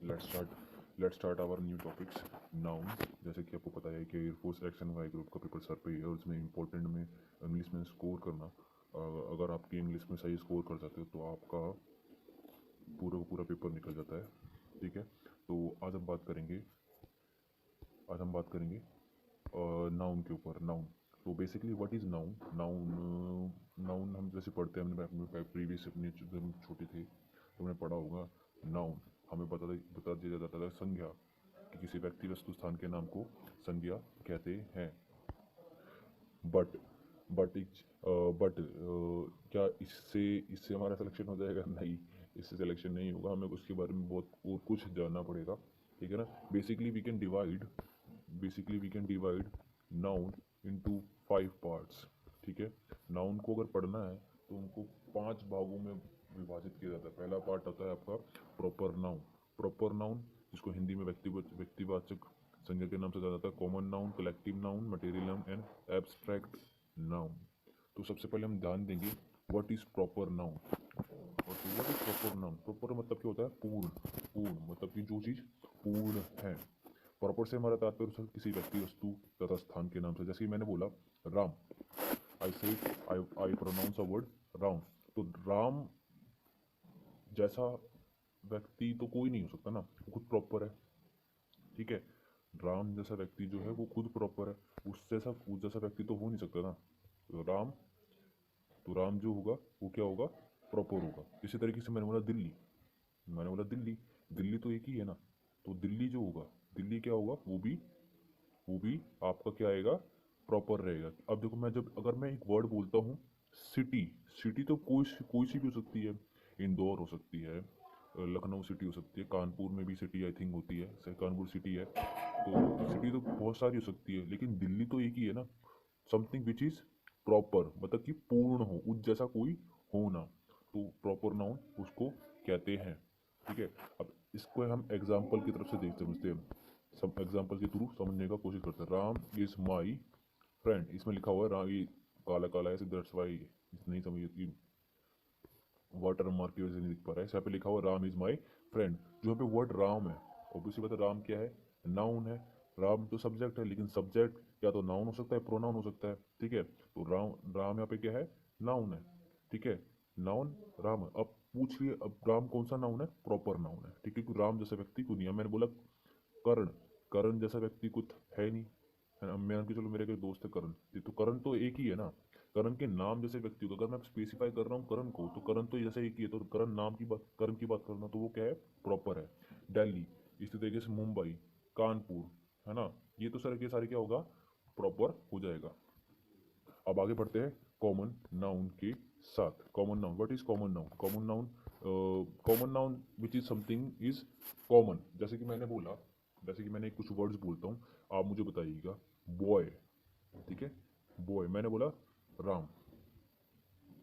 Let's start our new topics. Noun, जैसे कि आपको पता है कि एयरफोर्स सिलेक्शन वाई ग्रुप का पेपर सर पे है और उसमें इंपॉर्टेंट में इंग्लिश में स्कोर करना। अगर आपकी इंग्लिश में सही स्कोर कर जाते हो तो आपका पूरा पेपर निकल जाता है। ठीक है, तो आज हम बात करेंगे नाउन के ऊपर। नाउन, तो basically what is noun. Noun हम जैसे पढ़ते हैं, हमने अपने प्रीवियस अपने जब हम छोटे थे तो हमने पढ़ा होगा। नाउन हमें बता दिया जाता था संज्ञा, कि किसी व्यक्ति वस्तु स्थान के नाम को संज्ञा कहते हैं। बट बट बट क्या इससे इससे हमारा सिलेक्शन हो जाएगा? नहीं, इससे सिलेक्शन नहीं होगा, हमें उसके बारे में बहुत और कुछ जानना पड़ेगा। ठीक है ना। Basically we can divide noun into 5 parts. ठीक है, नाउन को अगर पढ़ना है तो उनको 5 भागों में विभाजित किया जाता है। पहला पार्ट होता है आपका प्रॉपर नाउन। प्रॉपर नाउन, जिसको हिंदी में व्यक्तिवाचक संज्ञा के नाम से जाना जाता है। Common noun, collective noun, material noun and abstract noun. तो सबसे पहले हम ध्यान देंगे what is proper noun. What is proper noun? Proper मतलब क्या होता है? पूर्ण। पूर्ण मतलब कि जो चीज़ पूर्ण है। प्रॉपर से हमारा तात्पर्य किसी व्यक्ति, वस्तु तथा स्थान के नाम से। जैसे कि मैंने बोला Ram, I say I pronounce a word Ram, तो राम जैसा व्यक्ति तो कोई नहीं हो सकता ना, वो खुद प्रॉपर है। ठीक है, राम जैसा व्यक्ति जो है वो खुद प्रॉपर है, उस जैसा व्यक्ति तो हो नहीं सकता ना। तो राम जो होगा वो क्या होगा? प्रॉपर होगा। इसी तरीके से मैंने बोला दिल्ली, दिल्ली तो एक ही है ना। तो दिल्ली जो होगा, दिल्ली क्या होगा? वो भी आपका क्या आएगा? प्रॉपर रहेगा। अब देखो, अगर मैं एक वर्ड बोलता हूँ सिटी, सिटी तो कोई सी भी हो सकती है। इंदौर हो सकती है, लखनऊ सिटी हो सकती है, कानपुर में भी सिटी आई थिंक होती है, कानपुर सिटी है। तो सिटी तो बहुत सारी हो सकती है, लेकिन दिल्ली तो एक ही है ना। समथिंग विच इज प्रॉपर, मतलब कि पूर्ण हो, उस जैसा कोई हो ना, तो प्रॉपर नाउन उसको कहते हैं। ठीक है, अब इसको हम एग्जाम्पल की तरफ से देख समझते हैं। सब एग्जाम्पल के थ्रू समझने का कोशिश करते हैं। राम इज माई फ्रेंड, इसमें लिखा हुआ है राम, ये काला काला है, दैट्स वाई नहीं समझ कि वाटर मार्क की वजह से नहीं दिख पा रहा है। यहाँ पे लिखा हुआ राम इज माई फ्रेंड, जो यहाँ पे वर्ड राम है, ऑब्वियसली बात है, राम क्या है? नाउन है। राम तो सब्जेक्ट है, लेकिन सब्जेक्ट या तो नाउन हो सकता है, प्रोनाउन हो सकता है। ठीक है, तो राम राम यहाँ पे क्या है? नाउन है। ठीक है, नाउन राम है। अब पूछ लिए, अब राम कौन सा नाउन है? प्रॉपर नाउन है। ठीक है, क्योंकि राम जैसा व्यक्ति को नहीं है। मैंने बोला कर्ण, कर्ण जैसा व्यक्ति कुछ है नहीं, है ना। मैं चलो मेरे कोई दोस्त है करण, ये तो करण तो एक ही है ना। करण के नाम जैसे व्यक्ति को अगर मैं स्पेसिफाई कर रहा हूँ करण को, तो करण तो जैसे एक ही है, तो करण नाम की बात, करण की बात करना, तो वो क्या है? प्रॉपर है। दिल्ली, इसी तरीके से मुंबई, कानपुर, है ना, ये तो सारे के सारे क्या होगा? प्रॉपर हो जाएगा। अब आगे बढ़ते हैं कॉमन नाउन के साथ। Common noun, what is common noun? Common noun which is something is common. जैसे कि मैंने कुछ वर्ड्स बोलता हूँ, आप मुझे बताइएगा। बॉय, ठीक है, बॉय। मैंने बोला राम,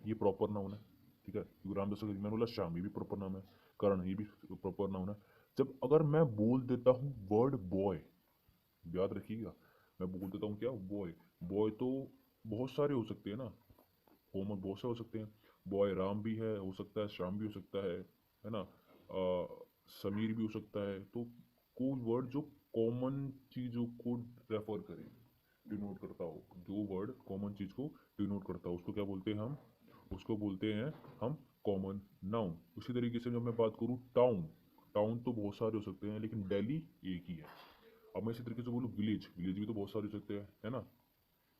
ये प्रॉपर नाउन है। ठीक है, क्योंकि राम जैसा, मैंने बोला श्याम, ये भी प्रॉपर नाउन है। करण, ये भी प्रॉपर नाउन है। जब अगर मैं बोल देता हूँ वर्ड बॉय, याद रखिएगा, मैं बोल देता हूँ क्या? बॉय। बॉय तो बहुत सारे हो सकते हैं ना, कॉमन बहुत से हो सकते हैं। बॉय राम भी है, हो सकता है श्याम भी हो सकता है ना, समीर भी हो सकता है। तो कोई वर्ड जो कॉमन चीज़ों को रेफर करे, डिनोट करता हो, जो वर्ड कॉमन चीज़ को डिनोट करता हो, उसको क्या बोलते हैं हम? उसको बोलते हैं हम कॉमन नाउन। उसी तरीके से जब मैं बात करूँ टाउन, टाउन तो बहुत सारे हो सकते हैं, लेकिन दिल्ली एक ही है। अब मैं इसी तरीके से बोलूँ विलेज, विलेज भी तो बहुत सारे हो सकते हैं, है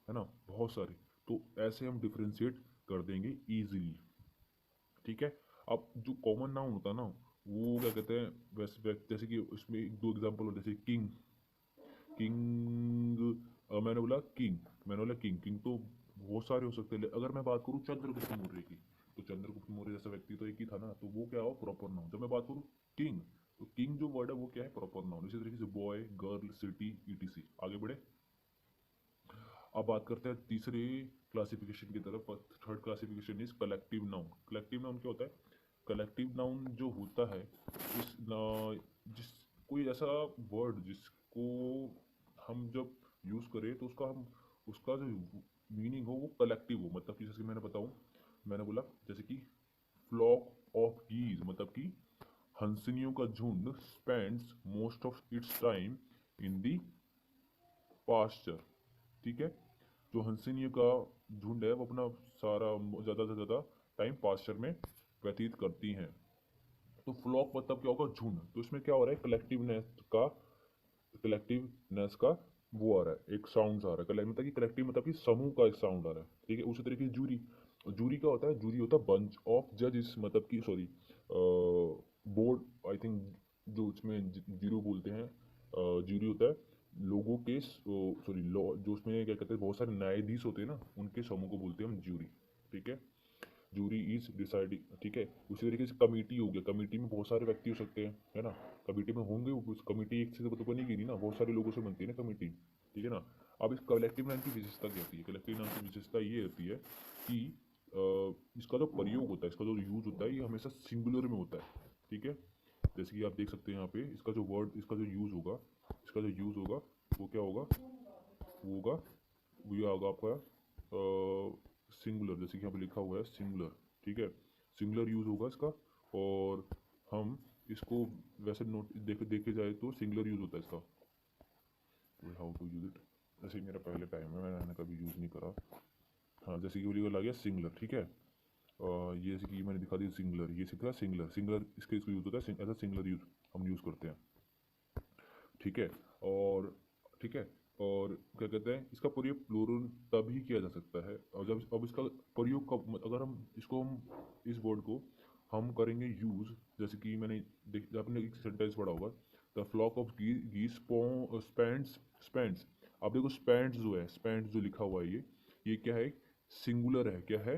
ना, बहुत सारे। तो ऐसे हम डिफ्रेंशिएट कर देंगे इजीली। ठीक है, अब जो कॉमन नाउन होता है ना, वो क्या कहते हैं? वैसे जैसे कि उसमें एक दो एग्जांपल हो, जैसे किंग, किंग, मैंने बोला किंग, किंग तो बहुत सारे हो सकते हैं। अगर मैं बात करूँ चंद्रगुप्त मौर्य की, तो चंद्रगुप्त मौर्य जैसा व्यक्ति तो एक ही था ना, तो वो क्या हो? Proper noun. जब मैं बात करूँ किंग, तो किंग जो वर्ड है वो क्या है? Proper noun. इसी तरीके से बॉय, गर्ल, सिटी, ईटीसी। आगे बढ़े, अब बात करते हैं तीसरे क्लासिफिकेशन की तरफ। Third classification is collective noun. Collective noun क्या होता है? कलेक्टिव नाउन जो होता है, जिस कोई ऐसा वर्ड जिसको हम जब यूज़ करें तो उसका जो मीनिंग हो वो कलेक्टिव हो। मतलब कि जैसे मैंने बोला जैसे कि फ्लॉक ऑफ गीज, मतलब कि हंसिनियों का झुंड spends most of its time in the pasture. ठीक है, जो हंसिनियों का झुंड है वो अपना सारा ज़्यादा से ज़्यादा टाइम पास्चर में व्यतीत करती हैं। तो फ्लॉक मतलब क्या होगा, झुंड। तो इसमें क्या हो रहा है, कलेक्टिवनेस का वो आ रहा है, एक साउंड आ रहा है। मतलब कि कलेक्टिव मतलब कि समूह का एक साउंड आ रहा है। ठीक है, उसी तरीके से जूरी, जूरी क्या होता है, जूरी होता है बंच ऑफ जजेस, मतलब कि सॉरी बोर्ड, आई थिंक जो इसमें जीरो बोलते हैं, जूरी होता है लोगों के, सॉरी लॉ, जो उसमें क्या कहते हैं बहुत सारे न्यायाधीश होते हैं ना, उनके समूह को बोलते हैं हम जूरी। ठीक है, जूरी इज डिसाइडिंग। ठीक है, उसी तरीके से कमेटी हो गया, कमेटी में बहुत सारे व्यक्ति हो सकते हैं, है ना, कमेटी में होंगे, उस कमेटी एक से तो बनेगी नहीं ना, बहुत सारे लोगों से बनती है ना कमेटी। ठीक है ना। अब इस कलेक्टिव नाउन की विशेषता क्या होती है, कलेक्टिव नाउन की विशेषता ये होती है कि इसका जो प्रयोग होता है, इसका जो यूज होता है, ये हमेशा सिंगुलर में होता है। ठीक है, जैसे कि आप देख सकते हैं यहाँ पे इसका जो वर्ड, इसका जो यूज होगा, इसका जो यूज होगा वो क्या होगा, वो होगा, वो ये होगा आपका सिंगुलर, जैसे कि यहाँ पे लिखा हुआ है सिंगुलर। ठीक है, सिंगुलर यूज होगा इसका। और हम इसको वैसे नोट देखे जाए तो सिंगुलर यूज होता है इसका। हाउ टू यूज इट, जैसे मेरा पहले टाइम है, मैंने कभी यूज़ नहीं करा। हाँ, जैसे कि बोलिएगा, आ गया सिंगुलर। ठीक है, ये जैसे कि मैंने दिखा दी सिंगुलर, ये सीखा सिंगुलर, सिंगुलर इसका इसको यूज़ होता है एज अ सिंगुलर यूज, हम यूज़ करते हैं। ठीक है, और ठीक है, और क्या कहते हैं, इसका प्रयोग प्लूरल तभी किया जा सकता है, और जब अब इसका प्रयोग कब, अगर हम इसको, हम इस वर्ड को हम करेंगे यूज़, जैसे कि मैंने आपने एक सेंटेंस पढ़ा होगा, द फ्लॉक ऑफ गीस स्पेंड्स स्पेंड्स। अब देखो स्पेंड्स जो है, स्पेंड्स जो लिखा हुआ है, ये क्या है, सिंगुलर है, क्या है,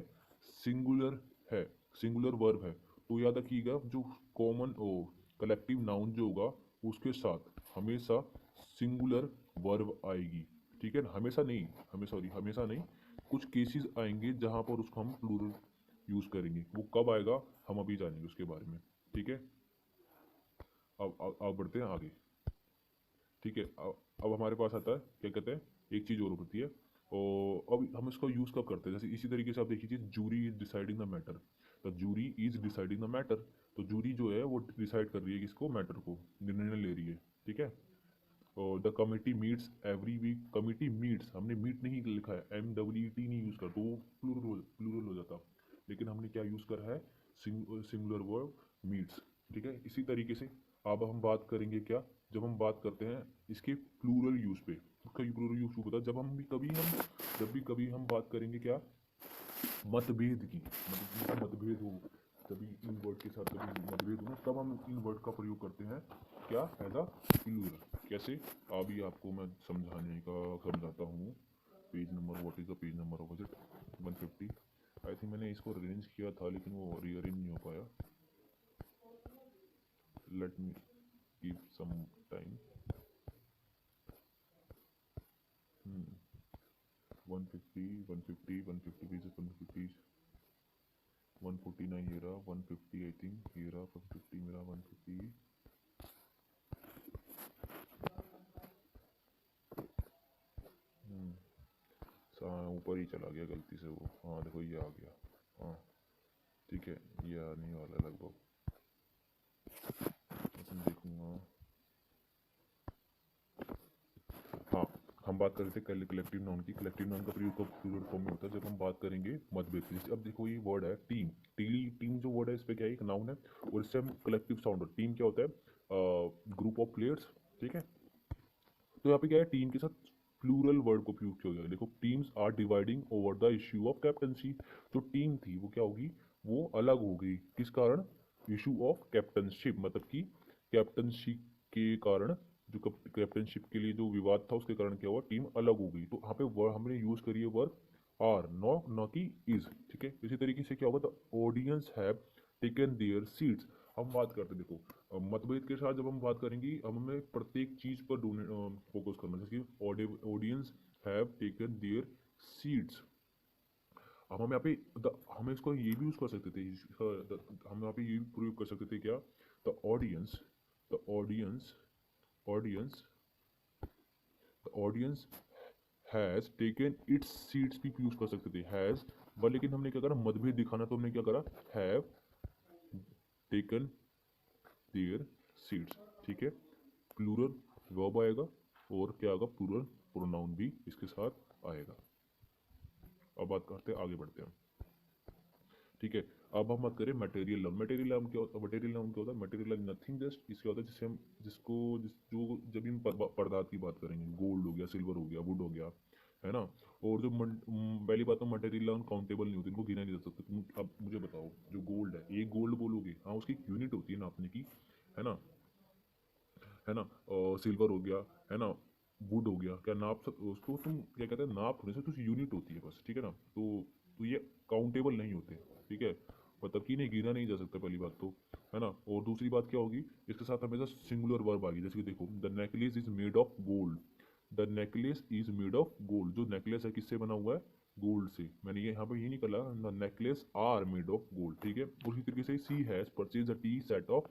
सिंगुलर है, सिंगुलर वर्ब है। तो याद रखिएगा, जो कॉमन ओ कलेक्टिव नाउन जो होगा उसके साथ हमेशा सिंगुलर वर्ब आएगी। ठीक है ना, हमेशा नहीं, हमेशा नहीं, कुछ केसेस आएंगे जहां पर उसको हम प्लूरल यूज करेंगे। वो कब आएगा हम अभी जानेंगे उसके बारे में। ठीक है, अब बढ़ते हैं आगे। ठीक है, अब हमारे पास आता है, क्या कहते हैं, एक चीज़ और होती है, और अब हम इसको यूज़ कब करते हैं, जैसे इसी तरीके से आप देखिए, jury is deciding the matter, the jury is deciding the matter. तो जूरी जो है वो डिसाइड कर रही है किसको, मैटर को, निर्णय ले रही है। ठीक है, और the committee meets every week, committee meets, हमने मीट नहीं लिखा है, MWET नहीं यूज़ कर, तो वो प्लूरल हो जाता, लेकिन हमने क्या यूज़ करा है, सिंगुलर वर्ब मीट्स। ठीक है, इसी तरीके से अब हम बात करेंगे क्या, जब हम बात करते हैं इसके प्लूरल यूज़ पे, उसका प्लूरल यूज़ होता है जब भी कभी हम बात करेंगे क्या, मतभेद की, मतलब मतभेद हो, तभी इन वर्ड के साथ कभी मतभेद हो, तब हम इन वर्ड का प्रयोग करते हैं क्या, एज अ प्लूरल। कैसे, अभी आपको मैं समझाता हूँ। Page number, what is the page number of it, 150। I think मैंने इसको अरेंज किया था लेकिन वो रीअरेंज नहीं हो पाया। Let me give some time. 150 150 150 pages, 150, 149 ये रहा, 150 आई थिंक ये रहा, 150 मेरा, 150 ऊपर ही चला गया गलती से वो। हाँ देखो ये आ गया। हाँ ठीक है, ये आने वाला है लगभग, मैं देखूंगा। हाँ, हम बात कर रहे थे कलेक्टिव नाउन की। कलेक्टिव नाउन का प्रयोग कब प्लूरल फॉर्म में होता है, जब हम बात करेंगे मतभेद की। जैसे अब देखो ये वर्ड है टीम, टीम जो वर्ड है इस पर क्या है, एक नाउन है, और इससे हम कलेक्टिव साउंड, टीम क्या होता है, ग्रुप ऑफ प्लेयर्स। ठीक है, तो यहाँ पे क्या है, टीम के साथ प्लूरल वर्ड को प्रयोग किया गया है। देखो, teams are dividing over the issue of captaincy. जो टीम थी वो क्या होगी, वो अलग हो गई, किस कारण, इशू ऑफ कैप्टनशिप, मतलब कि कैप्टनशिप के कारण, जो कैप्टनशिप के लिए जो विवाद था उसके कारण क्या हुआ, टीम अलग हो गई। तो यहाँ पे वर्ड हमने यूज करी है वर्ड आर, नो की इज। ठीक है, इसी तरीके से क्या होगा, the audience have taken there seats. हम बात करते हैं, देखो मतभेद के साथ जब हम बात करेंगे, अब हमें प्रत्येक चीज पर फोकस करना है, जैसे कि audience have taken there seats. अब हम यहाँ पे हम इसको ये भी यूज कर सकते थे, हम यहाँ पे ये भी प्रयोग कर सकते थे क्या, the audience, the audience audience the audience has taken it's seats भी यूज कर सकते थे, हैज, बट लेकिन हमने क्या करा, मतभेद दिखाना, तो हमने क्या करा, हैव टेकन देयर सीड्स। ठीक है, प्लूरल वर्ब आएगा और क्या आएगा, प्लूरल प्रोनाउन भी इसके साथ आएगा। अब बात करते हैं, आगे बढ़ते हैं। ठीक है, अब हम बात करें मटेरियल नाउन। मटेरियल नाउन क्या होता है? मटेरियल नाउन क्या होता है? मटेरियल नथिंग जस्ट इसका होता है जिससे हम जिसको जो जब हम पदार्थ की बात करेंगे, गोल्ड हो गया, सिल्वर हो गया, वुड हो गया, है ना। और जो पहली बात तो मटेरियल नाउन काउंटेबल नहीं होती, इनको गिना नहीं जा सकता। तुम अब मुझे बताओ, जो गोल्ड है, एक गोल्ड बोलोगे, हाँ उसकी यूनिट होती है नापने की, है ना, है ना। और सिल्वर हो गया, है ना, वुड हो गया, क्या नाप उसको तुम क्या कहते हैं, नाप होने से तो यूनिट होती है बस, ठीक है ना। तो ये काउंटेबल नहीं होते, ठीक है, मतलब कि नहीं गिना नहीं जा सकता पहली बात तो, है ना। और दूसरी बात क्या होगी, इसके साथ हमेशा सिंगुलर वर्ब आ गई, जैसे कि देखो, the necklace is made of gold. The necklace is made of gold, जो नेकलेस है किससे बना हुआ है, गोल्ड से। मैंने ये यहाँ पे ये नहीं कहा the necklace are made of gold, ठीक है। उसी तरीके से she has purchase a tea set of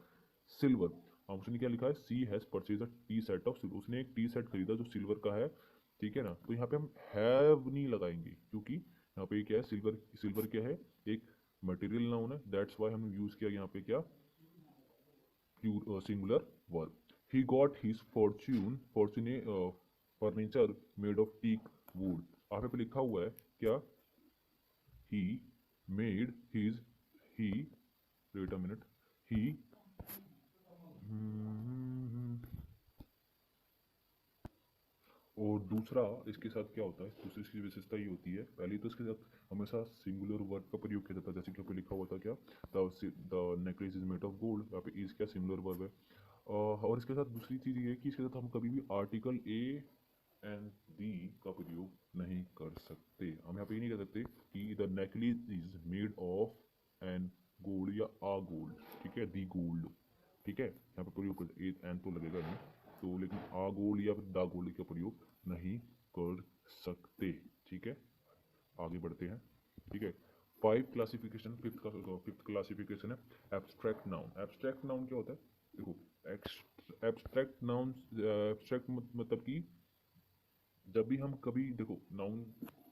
silver. हाँ, उसने क्या लिखा है, she has purchase a tea set of silver, उसने एक टी सेट खरीदा जो सिल्वर का है, ठीक है ना। तो यहाँ पे हम हैव नहीं लगाएंगे, क्योंकि यहाँ पे क्या है, सिल्वर, सिल्वर क्या है, एक मटेरियल नाउन है, दैट्स वाई हमने यूज किया यहाँ पे क्या, singular verb. He got his fortune furniture made of teak wood. यहाँ पे लिखा हुआ है क्या, he made his, he, wait a minute, he, और दूसरा इसके साथ क्या होता है, दूसरी इसकी विशेषता ये होती है, पहली तो इसके साथ हमेशा सिंगुलर वर्ब का प्रयोग किया जाता है, जैसे कि यहाँ पे लिखा हुआ था क्या, the necklace is made of gold, यहाँ पे इज क्या सिंगुलर वर्ब है। और इसके साथ दूसरी चीज़ ये है कि इसके साथ हम कभी भी आर्टिकल ए एंड दी का प्रयोग नहीं कर सकते। हम यहाँ पे ये नहीं कह सकते कि the necklace is made of an gold या आ गोल्ड, ठीक है, दी गोल्ड, ठीक है, यहाँ पे प्रयोग कर ए एन तो लगेगा नहीं, तो लेकिन आ गोल्ड या फिर द गोल्ड का प्रयोग नहीं कर सकते, ठीक है। आगे बढ़ते हैं, ठीक है। फाइव क्लासिफिकेशन, फिफ्थ क्लासिफिकेशन है एब्स्ट्रैक्ट नाउन। एब्स्ट्रैक्ट नाउन क्या होता है, देखो, एब्स्ट्रैक्ट नाउन, एब्स्ट्रैक्ट मतलब कि जब भी हम कभी देखो, नाउन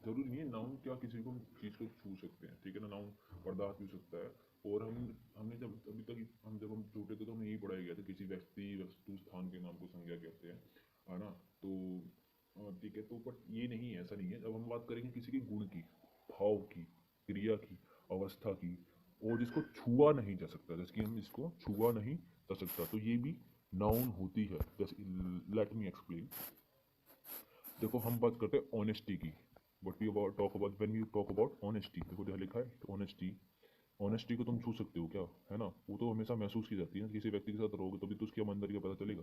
जरूरी नहीं है, नाउन क्या किसी को चीज़ को छू सकते हैं, ठीक है ना, नाउन पदार्थ भी सकता है। और हमने जब अभी तक जब हम छोटे थे तो हमें यही पढ़ाया गया था, किसी व्यक्ति वस्तु स्थान के नाम को संज्ञा कहते हैं, है ना। तो ठीक है, तो बट ये नहीं है, ऐसा नहीं है। जब हम बात करेंगे किसी के गुण की, भाव की, क्रिया की, अवस्था की, और जिसको छुआ नहीं जा सकता, जैसे कि हम इसको छुआ नहीं जा सकता, तो ये भी नाउन होती है। जैसे लेट मी एक्सप्लेन, देखो हम बात करते हैं ऑनेस्टी की, what we about talk about when we talk about honesty, देखो यहाँ लिखा है ऑनेस्टी। ऑनेस्टी को तुम छू सकते हो क्या, है ना, वो तो हमेशा महसूस की जाती है, किसी व्यक्ति के साथ रहोगे तभी तो उसकी ईमानदारी का पता चलेगा।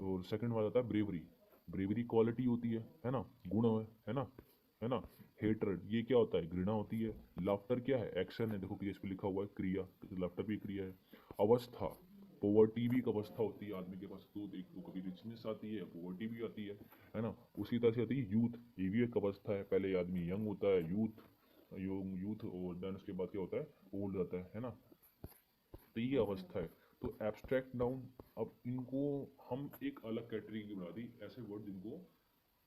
और सेकंड बात आता है ब्रेवरी। ब्रेवरी क्वालिटी होती है ना, गुण है ना, है ना। हेटर्ड, ये क्या होता है, घृणा होती है। लाफ्टर क्या है, एक्शन है, देखो कि इस पे लिखा हुआ है क्रिया, लाफ्टर भी क्रिया है। अवस्था, पोवर्टी भी एक अवस्था होती है आदमी के पास, तो देख लो कभी रिचनेस आती है, पोवर्टी भी आती है ना। उसी तरह से आती है यूथ, ये भी एक अवस्था है, पहले आदमी यंग होता है, यूथ, यूथ, और देन उसके बाद क्या होता है, ओल्ड आता है ना। तो ये अवस्था है। तो एब्स्ट्रैक्ट नाउन, अब इनको हम एक अलग कैटेगरी बना दी, ऐसे वर्ड जिनको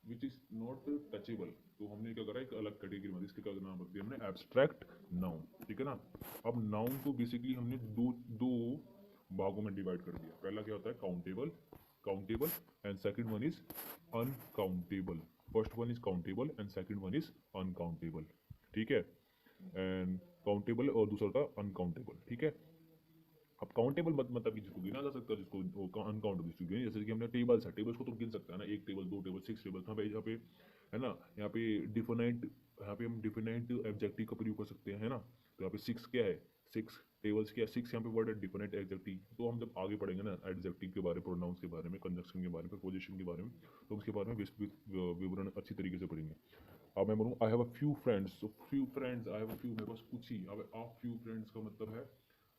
विच इज नॉट टचेबल, तो हमने क्या करा, एक अलग कैटेगरी बना दी, इसके क्या नाम रख दिया हमने, एब्स्ट्रैक्ट नाउन, ठीक है ना। अब नाउन को बेसिकली हमने दो दो भागों में डिवाइड कर दिया। पहला क्या होता है, countable, countable, and second one is uncountable. First one is countable and second one is uncountable, ठीक है। एंड काउंटेबल और दूसरा था अनकाउंटेबल, ठीक है। अब काउंटेबल मतलब कि जिसको गिना जा सकता है, जिसको अनकाउंटेबल जिसको गिना, जैसे कि हमने टेबल्स है, टेबल्स को तो गिन सकता है ना, एक टेबल, दो टेबल, सिक्स टेबल, यहाँ पे है ना, यहाँ पे डिफिनाइट, यहाँ पे हम डिफिनाइट एडजेक्टिव का प्रयोग कर सकते हैं, है ना। तो यहाँ पे सिक्स क्या है, सिक्स टेबल्स क्या है, सिक्स यहाँ पे वर्ड है डिफिनाइट एडजेक्टिव। तो हम जब आगे पढ़ेंगे ना एडजेक्टिव के बारे में, प्रोनाउंस के बारे में, कंजक्शन के बारे में, पोजिशन के बारे में, तो उसके बारे में विस्तृत विवरण अच्छी तरीके से पढ़ेंगे। अब मैं बोलूँ I have a few friends, तो few friends, I have a few, मेरे पास कुछ ही, अब आ फ्यू फ्रेंड्स का मतलब है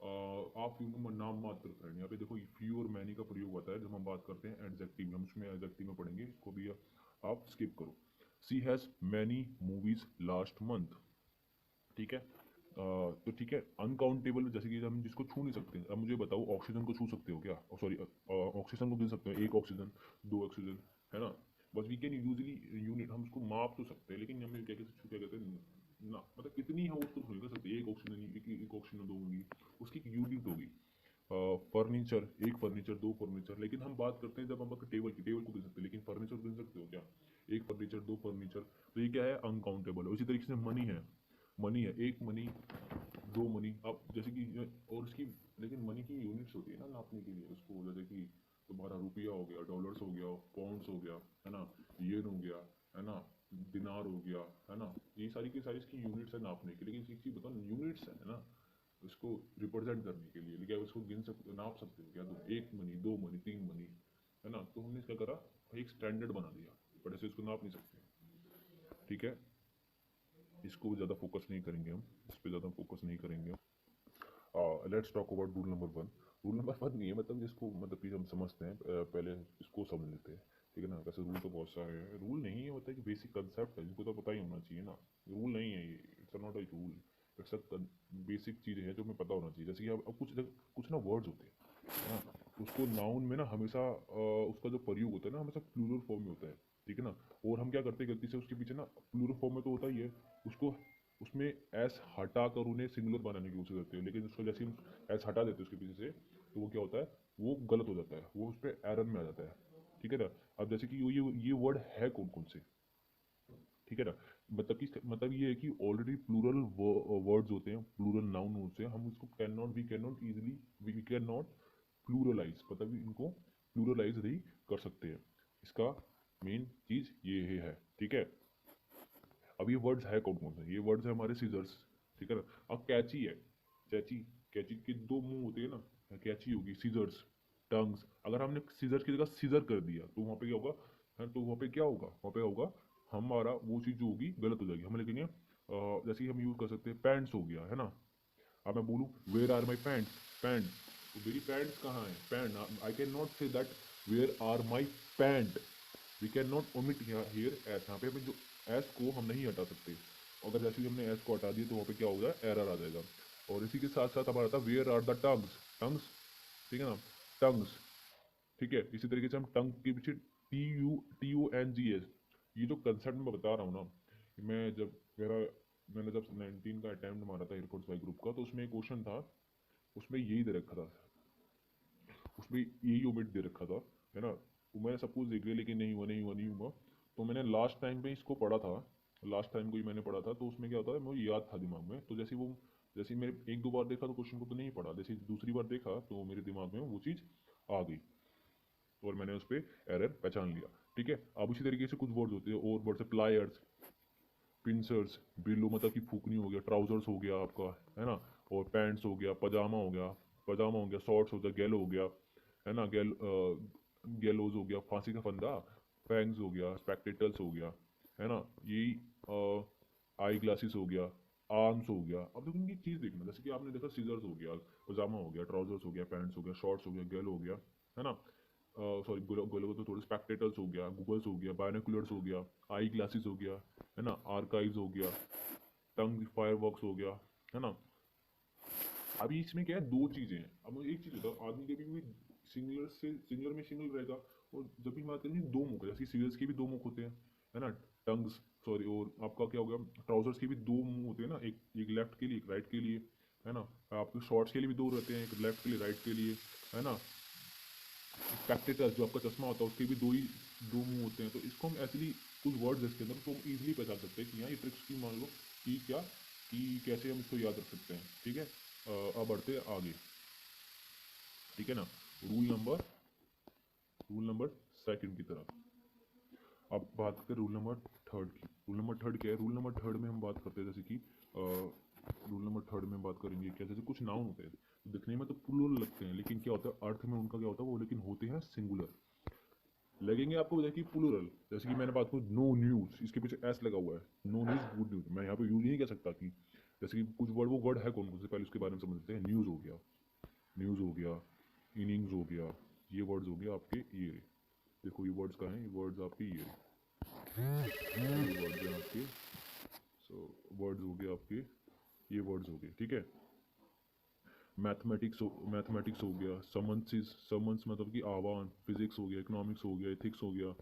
आप फ्यू नाम मात्र फ्रेंड। यहाँ पे देखो फ्यू और मैनी का प्रयोग होता है जब हम बात करते हैं एडजेक्टिव, हम उसमें एडजेक्टिव में पढ़ेंगे, इसको भी आप स्किप करो। She has many movies last month, ठीक है। तो ठीक है, अनकाउंटेबल जैसे कि हम जिसको छू नहीं सकते। अब मुझे बताओ, ऑक्सीजन को छू सकते हो क्या, सॉरी, ऑक्सीजन को गिन सकते हो, एक ऑक्सीजन, दो ऑक्सीजन, है ना। बस वी कैन यूजली यूनिट, हम उसको माप तो सकते हैं, लेकिन हमें क्या कहते हैं ना, मतलब कितनी है उसको थोड़ी कर सकते, एक ऑक्सीजन, एक ऑक्सीजन दो होंगी, उसकी एक यूनिट होगी। फर्नीचर, एक फर्नीचर, दो फर्नीचर, लेकिन हम बात करते हैं जब हम टेबल की, टेबल को गिन सकते हैं लेकिन फर्नीचर गिन सकते हो क्या? एक फर्नीचर, दो फर्नीचर, तो ये क्या है? अनकाउंटेबल है। उसी तरीके से मनी है, मनी है, एक मनी, दो मनी। अब जैसे कि और उसकी, लेकिन मनी की यूनिट्स होती है ना नापने के लिए उसको, जैसे कि तुम्हारा रुपया हो गया, डॉलर्स हो गया, पाउंड्स हो गया, है ना, येन हो गया, है ना, दिनार हो गया, है ना, ये सारी की सारी इसकी यूनिट्स है नापने की। लेकिन एक चीज़ बताओ, यूनिट्स है ना उसको रिप्रेजेंट करने के लिए, लेकिन उसको गिन सकते, नाप सकते हो क्या तुम? एक मनी, दो मनी, तीन मनी, है ना? तो हमने इसका करा, एक स्टैंडर्ड बना दिया, बट ऐसे इसको नाप नहीं सकते। ठीक है, इसको ज़्यादा फोकस नहीं करेंगे हम, इस पर ज़्यादा फोकस नहीं करेंगे। Let's talk about rule number one. Rule number one नहीं है, मतलब जिसको मतलब कि हम समझते हैं, पहले इसको समझ लेते हैं। ठीक है ना? वैसे रूल तो बहुत सारे हैं, रूल नहीं है, होता है कि बेसिक कंसेप्ट है जिनको तो पता ही होना चाहिए ना। रूल नहीं है ये, it's not a rule, it's a basic चीज़ें हैं जो हमें पता होना चाहिए। जैसे कि अब कुछ ना वर्ड्स होते हैं, है ना, उसको नाउन में ना हमेशा उसका जो प्रयोग होता है ना हमेशा प्लूरल फॉर्म में होता है। ठीक है ना? और हम क्या करते हैं गलती से उसके पीछे ना, प्लूरल फॉर्म में तो होता ही है, उसको उसमें एस हटा कर उन्हें सिंगुलर बनाने की कोशिश करते हैं, लेकिन उसको जैसे हम एस हटा देते हैं उसके पीछे से, तो वो क्या होता है, वो गलत हो जाता है, वो उस पर एरर में आ जाता है। ठीक है ना? अब जैसे कि ये वर्ड है कौन कौन से? ठीक है ना? मतलब ये है कि ऑलरेडी प्लूरल वर्ड्स होते हैं, प्लूरल नाउन होते हैं, हम उसको we can not easily, we can not pluralize, मतलब इनको प्लूरलाइज नहीं कर सकते हैं। इसका मेन चीज ये है। ठीक है? अब ये वर्ड्स है कौन कौन से? ये वर्ड्स है हमारे सीजर्स। ठीक है ना? अब कैची है, कैची, कैची के दो मुंह होते हैं ना, कैची होगी, सीजर्स, टंग्स। अगर हमने सीजर्स की जगह सीजर कर दिया तो वहाँ पे क्या होगा? हाँ, तो वहाँ पे क्या होगा? वहाँ पे होगा हमारा वो चीज़ जो होगी गलत हो जाएगी। हम लिखेंगे जैसे कि हम यूज़ कर सकते हैं पैंट्स हो गया, है ना। अब मैं बोलूँ where are my pants, pant, तो मेरी पैंट्स कहाँ है? Pant, I can not say that where are my pant, we can not omit here S, यहाँ पे हमें जो एस को हम नहीं हटा सकते। अगर जैसे ही हमने एस को हटा दिया तो वहाँ पे क्या होगा? एरर आ जाएगा। और इसी के साथ साथ हमारा था where are the tongues, tongues, ठीक है ना, टंग्स। ठीक है, इसी तरीके से हम टंग के पीछे TUNGS, ये जो कंसेप्ट मैं बता रहा हूँ ना, मैं जब मैंने जब 19 का अटैम्प्ट मारा था एयरफोर्स वाई ग्रुप का, तो उसमें एक क्वेश्चन था, उसमें यही दे रखा था, उसमें यही ओमिट दे रखा था, है ना। तो मैंने सब कुछ देख लिया लेकिन नहीं हुआ, नहीं हुआ, नहीं हुआ। तो मैंने लास्ट टाइम पे इसको पढ़ा था, लास्ट टाइम को ही मैंने पढ़ा था, तो उसमें क्या होता है, मुझे याद था दिमाग में, तो जैसे मेरे एक दो बार देखा तो क्वेश्चन को तो नहीं पढ़ा, जैसे दूसरी बार देखा तो मेरे दिमाग में वो चीज़ आ गई और मैंने उस पर एरर पहचान लिया। ठीक है? अब उसी तरीके से कुछ वर्ड्स होते हैं, और वर्ड्स है प्लायर्स, पिंसर्स, बिल्लो मतलब कि फूकनी हो गया, ट्राउजर्स हो गया आपका, है ना, और पैंट्स हो गया, पजामा हो गया, शॉर्ट्स हो गया, गैलो हो गया, है ना, गैलोज हो गया, फांसी का फंदा, फैंग्स हो गया, स्पेक्टेटल्स हो गया, है ना, यही आई ग्लासेस हो गया, आर्म्स हो गया। अब देखो इनकी चीज़ देखना, जैसे कि आपने देखा सीजर्स हो गया, पजामा हो गया, ट्राउजर्स हो गया, पैंट्स हो गया, शॉर्ट्स हो गया, गैलो हो गया, है ना, सॉरी गोलो तो थोड़े स्पेक्टेटल्स हो गया, गूगल्स हो गया, बायनोकुलर्स हो गया, आई ग्लासेस हो गया, है ना, आर्काइव्स हो गया, टंग फायरवर्क्स हो गया, है ना। अभी इसमें क्या है, दो चीज़ें हैं। अब मुझे एक चीज़ बताओ, आदमी के भी सिंगुलर में सिंगल रहेगा, और जब भी बात करेंगे दो मुख, जैसे सीजर्स के भी दो मुख होते हैं, है ना, टंग्स, सॉरी, और आपका क्या हो गया, ट्राउजर्स के भी दो मुंह होते हैं ना, एक लेफ्ट के लिए, एक राइट के लिए, है ना। आपके शॉर्ट्स के लिए भी दो रहते हैं, एक लेफ्ट के लिए, राइट के लिए, है ना। स्पेक्टेटर्स जो आपका चश्मा होता है उसके भी दो मुंह होते हैं। तो इसको हम ऐसे कुछ वर्ड्स इसके अंदर तो हम ईजिली पहचान सकते हैं कि यहाँ ये ट्रिक्स की मान लो कि क्या, कि कैसे हम इसको याद रख सकते हैं। ठीक है, अब बढ़ते हैं आगे। ठीक है ना, रूल नंबर सेकंड की तरफ। अब बात करते हैं रूल नंबर थर्ड की। रूल नंबर थर्ड क्या है? रूल नंबर थर्ड में हम बात करते हैं, जैसे कि रूल नंबर थर्ड में बात करेंगे क्या, जैसे कुछ नाउन होते हैं, दिखने में तो प्लूरल लगते हैं, लेकिन क्या होता है अर्थ में उनका क्या होता है वो, लेकिन होते हैं सिंगुलर लगेंगे आपको, जैसे कि प्लूरल। जैसे कि मैंने बात करूँ नो न्यूज़, इसके पीछे एस लगा हुआ है, नो न्यूज़, गुड न्यूज़, मैं यहाँ पे यूज नहीं कह सकता कि, जैसे कि कुछ वर्ड, वो वर्ड है कौन कौन से, पहले उसके बारे में समझते हैं। न्यूज़ हो गया, न्यूज़ हो गया, इनिंग्स हो गया, ये वर्ड्स हो गया आपके, ये देखो ये वर्ड्स कहाँ हैं, ये वर्ड्स आपके ये वर्ड्स हैं आपके, सो वर्ड्स हो गए आपके, ये वर्ड्स हो गए। ठीक है, मैथमेटिक्स हो गया, समन्स मतलब कि आह्वान, फिजिक्स हो गया, इकोनॉमिक्स हो गया, एथिक्स हो गया,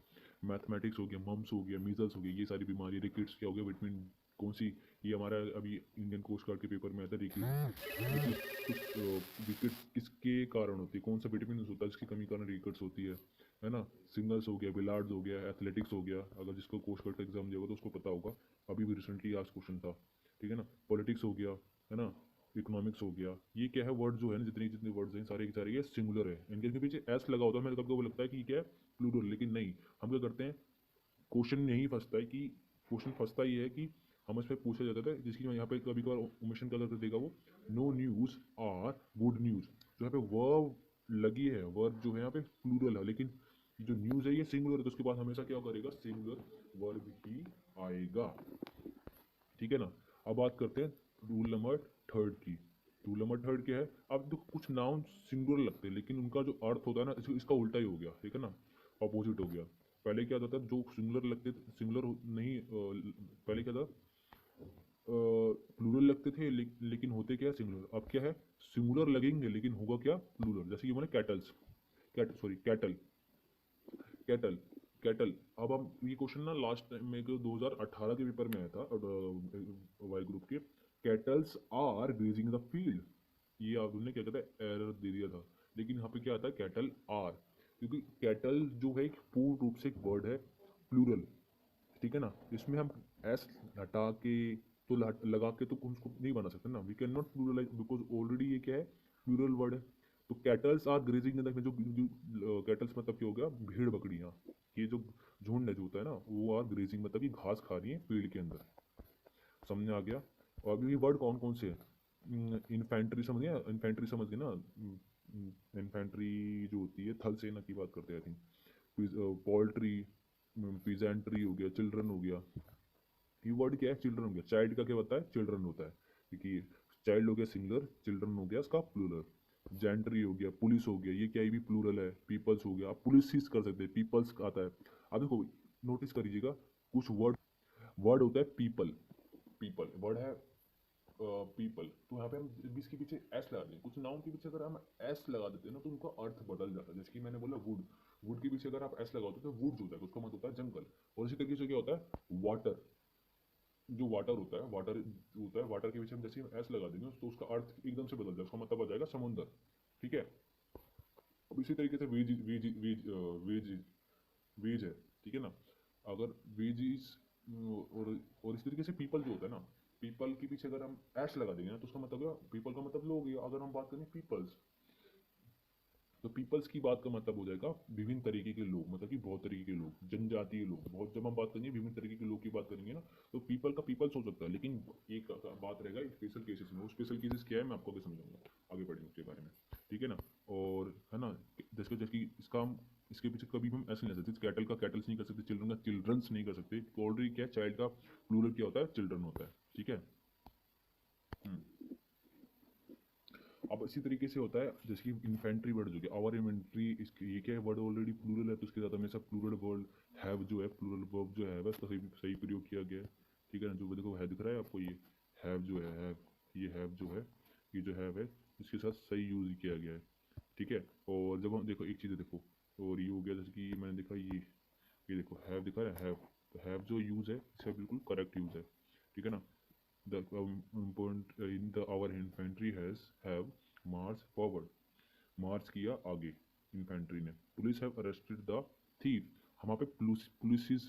मैथमेटिक्स हो गया, मम्स हो गया, मीजल्स हो गया, ये सारी बीमारी, रिकेट्स क्या हो गया, विटामिन कौन सी, ये हमारा अभी इंडियन कोस्ट गार्ड के पेपर में आता है, देखिए विकेट किसके कारण होती है, कौन सा विटामिन होता है जिसकी कमी के कारण विकेट्स होती है ना। सिंगल्स हो गया, बिलार्ड्स हो गया, एथलेटिक्स हो गया, अगर जिसको कोस्ट गार्ड का एग्जाम दिया होगा तो उसको पता होगा, अभी भी रिसेंटली आज क्वेश्चन था, ठीक है ना। पॉलिटिक्स हो गया, है ना, इकोनॉमिक्स हो गया। ये क्या है, वर्ड जो है ना, जितने जितने वर्ड्स हैं सारे के सारे ये सिंगुलर है, इनके पीछे एस लगा होता है, मेरे कभी कभी लगता है कि क्या है प्लूरल, लेकिन नहीं। हम क्या करते हैं, क्वेश्चन यही फंसता है कि क्वेश्चन फंसता ही है कि हम इसमें पूछा जाता है, जिसकी यहाँ पे कभी कभार ओमिशन कर देगा वो, no news are good news, जो यहाँ पे वर्ब लगी है, वर्ब जो है यहाँ पे प्लूरल है, लेकिन जो न्यूज़ है ये सिंगुलर है, तो उसके बाद हमेशा क्या करेगा, सिंगुलर वर्ब ही आएगा, ठीक है ना। अब बात करते हैं रूल नंबर थर्ड की। रूल नंबर थर्ड क्या है, अब तो कुछ नाउन सिंगुलर लगते हैं लेकिन उनका जो अर्थ होता है ना, इसका उल्टा ही हो गया, ठीक है ना, अपोजिट हो गया। पहले क्या होता था, जो सिंगुलर लगते थे, सिंगुलर नहीं पहले क्या था, प्लूरल लगते थे लेकिन होते क्या सिंगुलर। अब क्या है, सिंगुलर लगेंगे लेकिन होगा क्या, प्लूरल। जैसे कि मैंने कैटल्स, कैटल, कैटल, कैटल। अब हम ये क्वेश्चन ना लास्ट टाइम में 2018 के पेपर में आया था वाई ग्रुप के, cattles are grazing the field, ये आप उन्होंने क्या कहता है एरर दे दिया था, लेकिन यहाँ पे क्या आता है कैटल आर, क्योंकि कैटल जो है एक पूर्ण रूप से एक वर्ड है प्लूरल, ठीक है ना। इसमें हम एस हटा के तो लगा के तो उसको नहीं बना सकते ना, we can not pluralize because already ये क्या है, प्लूरल वर्ड है। तो cattles are grazing in the, जो कैटल्स मतलब क्या हो गया, भेड़ बकरियाँ, ये जो झुंड है जो होता है ना, वो आर ग्रेजिंग मतलब कि घास खा रही है पेड़ के अंदर, समझ आ गया। और अभी ये वर्ड कौन कौन से हैं, इन्फेंट्री समझ गया, इन्फेंट्री समझ गए ना, इन्फेंट्री जो होती है थल सेना की बात करते हैं आई थिंक, पोल्ट्री, पीजेंट्री हो गया, चिल्ड्रन हो गया। ये वर्ड क्या है, चिल्ड्रन हो गया, चाइल्ड का क्या होता है, चिल्ड्रन होता है, क्योंकि चाइल्ड हो गया सिंगुलर, चिल्ड्रन हो गया इसका प्लूरल। जेंट्री हो गया, पुलिस हो गया, ये क्या ये भी प्लूरल है। पीपल्स हो गया, आप पुलिस सीज कर सकते हैं, पीपल्स आता है। अब देखो नोटिस करिएगा, कुछ वर्ड, वर्ड होता है पीपल, पीपल वर्ड है पीपल, तो यहाँ पे हम इसके पीछे एस लगा दें, कुछ नाउन के पीछे अगर हम एस लगा देते हैं ना तो उनका अर्थ बदल जाता है। जैसे कि मैंने बोला वुड, वुड के पीछे अगर आप एस लगाते हो तो वुड होता है, उसका मतलब होता है जंगल। और इसी तरीके से क्या होता है, वाटर, जो वाटर होता है, वाटर जो होता है, वाटर के पीछे हम जैसे एस लगा देंगे तो उसका अर्थ एकदम से बदल जाएगा, उसका मतलब आ जाएगा समुंदर, ठीक है। अब इसी तरीके से wage wage wage wage wage है, ठीक है ना। अगर वेज इज, और इस तरीके से पीपल जो होता है ना, पीपल के पीछे अगर हम एस लगा देंगे ना तो उसका मतलब पीपल का मतलब लोग ही। अगर हम बात करें पीपल्स, तो पीपल्स की बात का मतलब हो जाएगा विभिन्न तरीके के लोग, मतलब कि बहुत तरीके के लोग, जनजातीय लोग, बहुत। जब हम बात करेंगे विभिन्न तरीके के लोग की बात करेंगे ना, तो पीपल का पीपल्स हो सकता है, लेकिन एक बात रहेगा स्पेशल केसेस में। वो स्पेशल केसेस क्या है मैं आपको आगे समझाऊंगा, आगे बढ़ेंगे उसके बारे में, ठीक है ना। और है ना, जैसे जैसे कि इसका हम इसके पीछे कभी भी हम ऐसे नहीं ले सकते, कैटल का कैटल्स नहीं कर सकते, चिल्ड्रन का चिल्ड्रंस नहीं कर सकते। ऑलरेडी क्या है, चाइल्ड का प्लूरल क्या होता है, चिल्ड्रन होता है, ठीक है। अब इसी तरीके से होता है जैसे कि इन्फेंट्री वर्ड जो कि आवर इन्वेंट्री, इसकी ये क्या है, वर्ड ऑलरेडी प्लूरल है तो उसके साथ हमेशा प्लूरल वर्ड हैव जो है, प्लूरल वर्ब जो है उसका सही सही प्रयोग किया गया है, ठीक है ना। जो देखो है दिख रहा है आपको, ये हैव जो है, हैव, ये हैव जो है, ये जो हैव है इसके साथ सही यूज किया गया है, ठीक है। और जब हम देखो एक चीज़ देखो, और ये हो गया जैसे कि मैंने देखा ये देखो हैव दिखा है, हैव, तो हैव जो यूज़ है इसका बिल्कुल करेक्ट यूज़ है, ठीक है ना। The important in the our infantry has have march forward, मार्च किया आगे इन्फेंट्री ने। Police have arrested the thief, वहाँ पे पुलिस।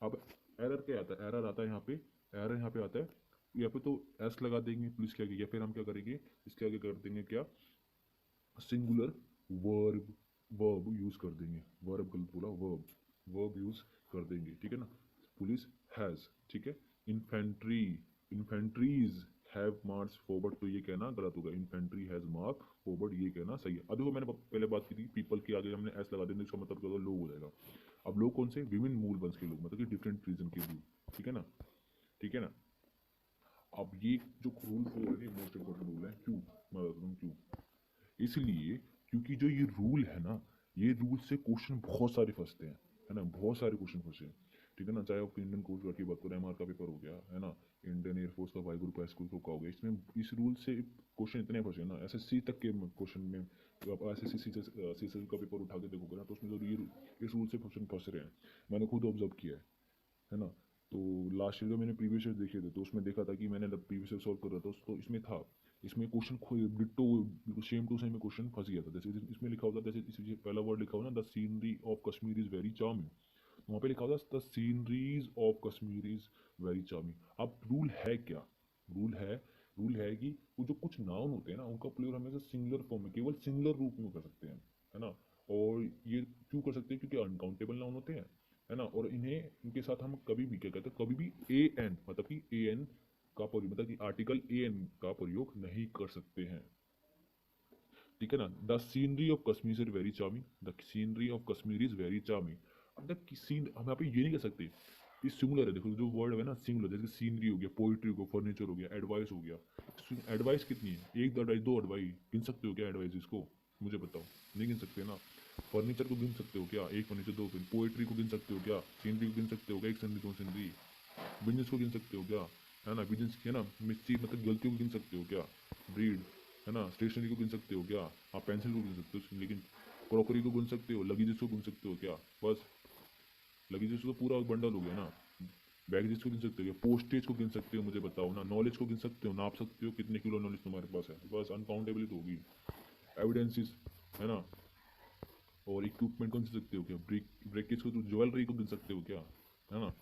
अब एरर क्या आता है, एरर आता है यहाँ पे, एरर यहाँ पे आता है, यहाँ पे तो एस लगा देंगे पुलिस के आगे, या फिर हम क्या करेंगे इसके आगे कर देंगे क्या, सिंगुलर वर्ब, वर्ब यूज कर देंगे, वर्ब गलत बोला, वर्ब, वर्ब यूज कर देंगे, ठीक है ना। पुलिस हैज, ठीक है। इन्फेंट्री, इन्फेंट्रीज हैव मार्च फॉरवर्ड, तो ये कहना गलत होगा, इन्फेंट्री हैज मार्च फॉरवर्ड ये कहना सही है। अब देखो मैंने पहले बात की थी पीपल के आगे हमने एस लगा देंगे, इसका मतलब क्या होगा, लोग हो जाएगा। अब लोग कौन से, विभिन्न मूल वंश के लोग, मतलब कि डिफरेंट रीजन के लोग, ठीक है ना, ठीक है ना। अब ये जो रूल है मोस्ट इंपॉर्टेंट रूल है, क्यों मैं बताता हूँ क्यों। इसलिए क्योंकि जो ये रूल है ना, ये रूल से क्वेश्चन बहुत सारे फंसते हैं, है ना, बहुत सारे क्वेश्चन फंसे हैं, ठीक है ना। चाहे आप इंडियन कोस्ट गार्ड की बात करें, एमआर का पेपर हो गया, है ना, इंडियन एयरफोर्स का वाई ग्रुप स्कूल का हो गया, इसमें इस रूल से क्वेश्चन इतने फंसे हैं ना, एसएससी तक के क्वेश्चन में, तो आप एसएससी सीएसएस का पेपर उठा के देखोगे ना तो उसमें जरूर इस रूल से क्वेश्चन फंस रहे हैं, मैंने खुद ऑब्जर्व किया है ना। तो लास्ट ईयर जो मैंने प्रीवियस ईयर देखे थे तो उसमें देखा था कि मैंने प्रीवियस ईयर सॉल्व कर रहा था तो इसमें था, इसमें question ditto same to same में क्वेश्चन फंस गया था। जैसे इसमें लिखा होता, जैसे इसमें पहला वर्ड लिखा हो ना, the scenery of Kashmir is very charming, वहाँ पे लिखा होता the sceneries of Kashmir is very charming. अब रूल है क्या? रूल है, रूल है कि वो जो कुछ नाउन होते हैं ना उनका प्रयोग हमेशा सिंगुलर फॉर्म में, केवल सिंगुलर रूप में कर सकते हैं, है ना। और ये क्यों कर सकते हैं? क्योंकि अनकाउंटेबल नाउन होते हैं, है ना। और इन्हें, इनके साथ हम कभी भी क्या कहते हैं, कभी भी ए एन मतलब कि ए एन का प्रयोग, मतलब कि आर्टिकल ए एन का प्रयोग नहीं कर सकते हैं, ठीक है ना। The scenery of Kashmir is very charming, the scenery of Kashmir is very charming. अब द सीन हम यहाँ पे ये नहीं कह सकते, ये सिंगुलर है। देखो जो वर्ड है ना सिंगुलर, जैसे सीनरी हो गया, पोइट्री हो गया, फर्नीचर हो गया, एडवाइस हो गया। एडवाइस कितनी है? एक एडवाइस, दो एडवाइस गिन सकते हो क्या एडवाइस इसको? मुझे बताओ, नहीं गिन सकते ना। फर्नीचर को गिन सकते हो क्या? एक फर्नीचर, दो फिर पोइट्री को गिन सकते हो क्या? सीनरी को गिन सकते हो क्या? एक सीनरी, दो सीनरी। बिजनेस को गिन सकते हो क्या? है ना, बिजनेस है ना, मिस्टेक मतलब गलतियों को गिन सकते हो क्या? ब्रीड, है ना, स्टेशनरी को गिन सकते हो क्या? आप पेंसिल को गिन सकते हो, लेकिन क्रॉकरी को गिन सकते हो, लगेजेस को गिन सकते हो क्या? बस लगेजेस तो पूरा बंडल हो गया ना। बैगेजेस को गिन सकते हो क्या? पोस्टेज को गिन सकते हो, मुझे बताओ ना। नॉलेज को गिन सकते हो, नाप सकते हो कितने किलो नॉलेज तुम्हारे पास है? बस अनकाउंटेबिलिटी होगी। एविडेंसेस, है ना। और इक्विपमेंट को गिन सकते हो क्या? ब्रेकेज को, तो ज्वेलरी को गिन सकते हो क्या? है ना।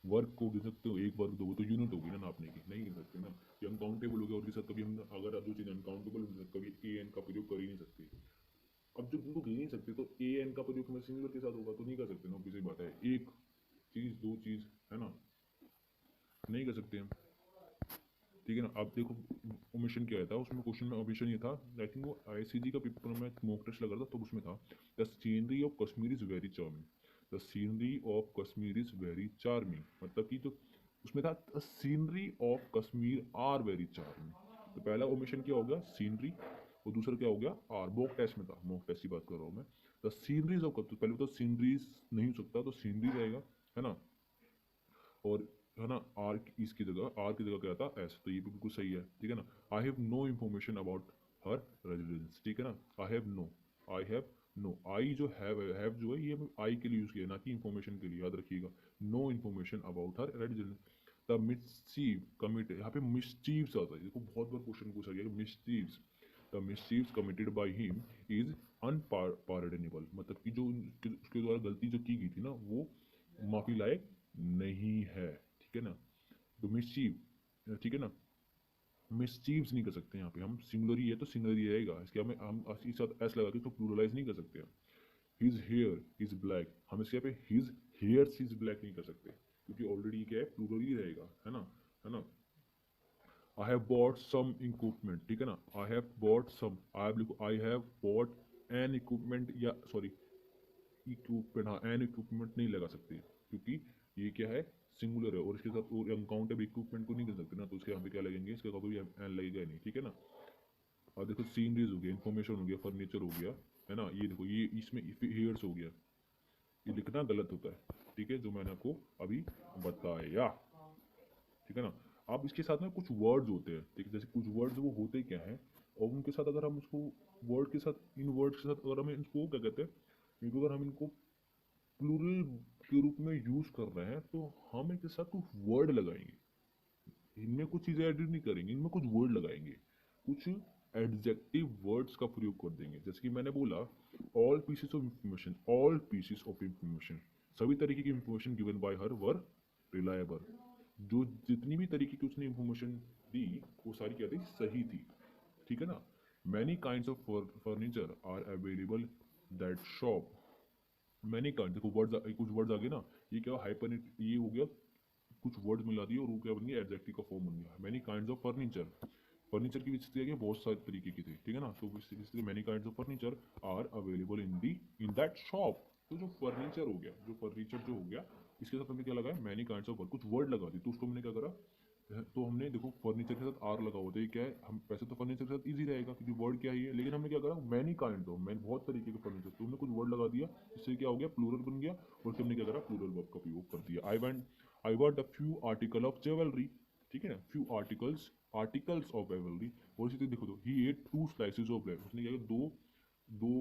वर्क को गिन सकते हो, एक वर्क दो, तो यूनिट होगी ना नापने की, नहीं गिन सकते ना। ये अनकाउंटेबल हो गया, और के साथ कभी हम अगर जो चीज़ अनकाउंटेबल कभी ए एन का प्रयोग कर ही नहीं सकते। अब जब उनको गिन ही नहीं सकते तो ए एन का प्रयोग हमें सिंगुलर के साथ होगा तो नहीं कर सकते ना, किसी बात है। एक चीज़, दो चीज़, है ना, नहीं कर सकते हम, ठीक है ना। अब देखो ओमिशन क्या था उसमें, क्वेश्चन में ओमिशन ये था, आई थिंक वो आईसीजी का पेपर में मॉक टेस्ट लगा था तो उसमें था, the scenery of Kashmir is very charming, the scenery of Kashmir is very charming, मतलब कि जो उसमें था the scenery of Kashmir are very charming. तो पहला ओमिशन क्या हो गया? सीनरी, और दूसरा क्या हो गया? आर। मॉक टेस्ट में था, मॉक टेस्ट की बात कर रहा हूँ मैं। द सीनरीज ऑफ, तो पहले तो सीनरीज नहीं हो सकता तो सीनरी रहेगा, है ना। और है ना, आर इसकी जगह, आर की जगह क्या था? एस, तो ये भी बिल्कुल सही है, ठीक है ना। I have no information about her residence, ठीक है ना। I have no, I have no, I जो हैव जो है ये आई के लिए यूज़ किया, ना कि इन्फॉर्मेशन के लिए, याद रखिएगा। No information about her residence. The mischief committed, यहाँ पे मिसचीव्स आता है, देखो बहुत बार क्वेश्चन पूछा गया मिसचीव्स। The मिसचीव्स committed by him is unpardonable, मतलब कि जो उसके द्वारा गलती जो की गई थी ना वो माफी लायक नहीं है, ठीक है ना। तो मिसचीव, ठीक है ना, मिसचीव्स नहीं कर सकते यहाँ पे हम, सिंगुलर ही है तो सिंगुलर ही रहेगा, इसके हमें हम इसके साथ एस लगा के इसको प्लूरलाइज नहीं कर सकते हैं। हिज हेयर इज ब्लैक, हम इसके यहाँ पे हिज हेयर्स इज ब्लैक नहीं कर सकते क्योंकि ऑलरेडी क्या है, प्लूरल ही रहेगा, है ना। I have bought some equipment, ठीक है ना, I have bought some, I लिखो I have bought an equipment, या सॉरी इक्विपमेंट, हाँ एन इक्विपमेंट नहीं लगा सकते क्योंकि ये क्या है, सिंगुलर है, और इसके साथ और अनकाउंटेबल इक्विपमेंट को नहीं कर सकते ना, तो उसके यहाँ पे क्या लगेंगे, इसके कभी एन लगेगा नहीं, ठीक है ना। और देखो सीनरीज हो गया, इन्फॉर्मेशन हो गया, फर्नीचर हो गया, है ना। ये देखो ये इसमें हेयर्स हो गया, ये लिखना गलत होता है, ठीक है, जो मैंने आपको अभी बताया, ठीक है ना। अब इसके साथ में कुछ वर्ड्स होते हैं, ठीक है, जैसे कुछ वर्ड्स वो होते क्या हैं, और उनके साथ अगर हम उसको वर्ड के साथ, इन वर्ड्स के साथ अगर हम इनको क्या कहते हैं, इनको अगर हम इनको प्लूरल के रूप में यूज कर रहे हैं तो हम इनके साथ कुछ वर्ड लगाएंगे, इनमें कुछ चीजें एडिट नहीं करेंगे, इनमें कुछ वर्ड लगाएंगे, कुछ एडजेक्टिव वर्ड्स का प्रयोग कर देंगे। जैसे कि मैंने बोला all pieces of information, all pieces of information, सभी तरीके की information given by her were reliable, जो जितनी भी तरीके की उसने इंफॉर्मेशन दी वो सारी क्या थी, सही थी, ठीक है ना। Many kind of furniture are available that shop, many kind, देखो वर्ड्स, कुछ वर्ड्स आ गए ना, ये क्या हाइपर, ये हो गया कुछ वर्ड मिला दिए और वो क्या बन गया, एडजेक्टिव का फॉर्म बन गया। Many kinds of furniture, furniture की विशेषता क्या, बहुत सारे तरीके की थी, ठीक है ना। तो इसलिए many kinds of furniture are available in that shop, तो जो फर्नीचर हो गया, जो फर्नीचर जो हो गया, इसके साथ हमने क्या लगाया, मैनी काइंड्स ऑफ, कुछ वर्ड लगा दी, तो उसको हमने क्या करा, तो हमने देखो फर्नीचर के साथ आर लगा हुआ, तो ये क्या है, हम वैसे तो फर्नीचर के साथ इजी रहेगा क्योंकि वर्ड क्या ही है, लेकिन हमने क्या करा, मैनी काइंड ऑफ, मैन बहुत तरीके के फर्नीचर, तो हमने कुछ वर्ड लगा दिया, इससे क्या हो गया, प्लूरल बन गया, और फिर हमने क्या करा, प्लूरल वर्ब का उपयोग कर दिया। I want a few article of jewellery, ठीक है ना, फ्यू आर्टिकल्स ऑफ ज्वेलरी, और इसी तरह देखो तो he ate two slices of bread, उसने क्या किया, दो दो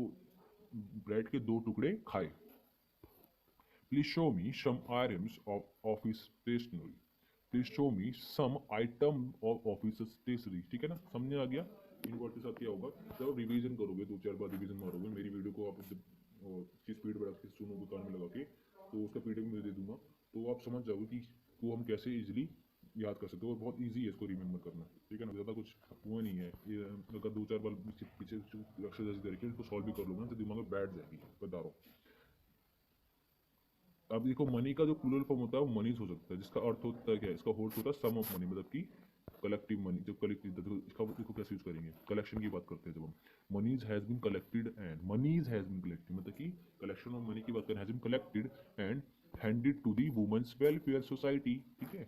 ब्रेड के दो टुकड़े खाए। Please show me some items of office stationery, please show me some item of office stationery. ठीक है ना, समझ आ गया। इन वर्ड के साथ क्या होगा, जब रिवीजन करोगे, 2-4 बार रिवीजन मारोगे, मेरी वीडियो को आप की स्पीड बढ़ा के सुनोगे कान में लगा के, तो उसका पीडीएफ मैं दे दूंगा, तो आप समझ जाओगे कि को हम कैसे इजीली याद कर सकते हो, और बहुत इजी है इसको रिमेंबर करना। ठीक है ना, ज़्यादा कुछ हुआ नहीं है ये। अगर 2-4 बार पीछे एक्सरसाइज करके इसको सॉल्व भी कर लूँगा तो दिमाग में बैठ जाएगी, बता रहा हूँ। अब देखो, मनी का जो प्लूरल फॉर्म होता है वो मनीज हो सकता है, जिसका अर्थ होता है क्या, इसका होल्ड होता है सम ऑफ मनी, मतलब कि कलेक्टिव मनी। जब कलेक्टिव, तो इसका देखो कैसे यूज करेंगे, कलेक्शन की बात करते हैं जब हम, monies has been collected and, monies has been collected मतलब कि कलेक्शन ऑफ मनी की बात करें, has been collected and handed to the women's welfare society. ठीक है,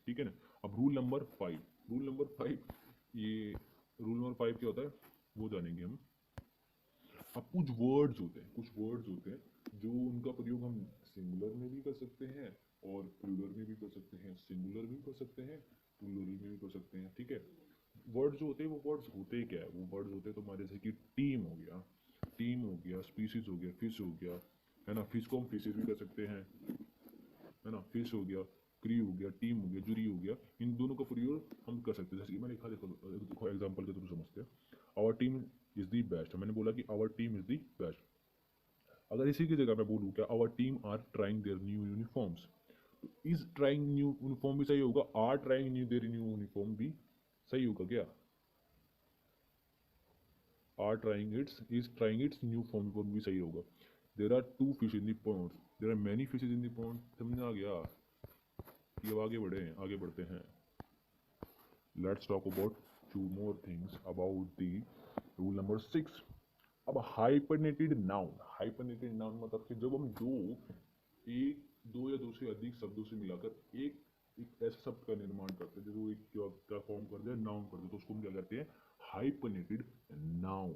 ठीक है ना। अब रूल नंबर 5, ये रूल नंबर 5 क्या होता है वो जानेंगे हम। अब कुछ वर्ड्स होते हैं जो उनका प्रयोग हम सिंगुलर में भी कर सकते हैं और प्लूरल में भी कर सकते हैं, सिंगुलर भी कर सकते हैं, प्लूरल में भी कर सकते हैं। ठीक है, वर्ड्स जो होते हैं वो वर्ड्स होते क्या है, वो वर्ड्स होते हैं तुम्हारे जैसे कि टीम हो गया, स्पीसीज हो गया, फिश हो गया, है ना, फिश को हम फिशेज भी कर सकते हैं, है ना, फिश हो गया, क्री हो गया, टीम हो गया, जूरी हो गया, इन दोनों का प्रयोग हम कर सकते हैं। जैसे कि मैंने लिखा, देखो एग्जाम्पल के थ्रू समझते हैं। Our team is the best, मैंने बोला कि our team is the best. अगर इसी की जगह मैं बोलूँ क्या, our team are trying their new uniforms, तो इज ट्राइंग न्यू यूनिफॉर्म भी सही होगा, are trying new their new uniform भी सही होगा क्या, are trying its, is trying its new form भी सही होगा। There are two fish in the pond, there are many fishes in the pond, समझ आ गया। ये अब आगे बढ़ते हैं। Let's talk about two more things about the rule number 6। अब हाइपरनेटेड नाउन मतलब कि जब हम दो या दो से अधिक शब्दों से मिलाकर एक ऐसे शब्द का निर्माण करते हैं जो एक क्या फॉर्म कर दे, नाउन कर दे, तो उसको हम क्या कहते हैं, हाइपरनेटेड नाउन।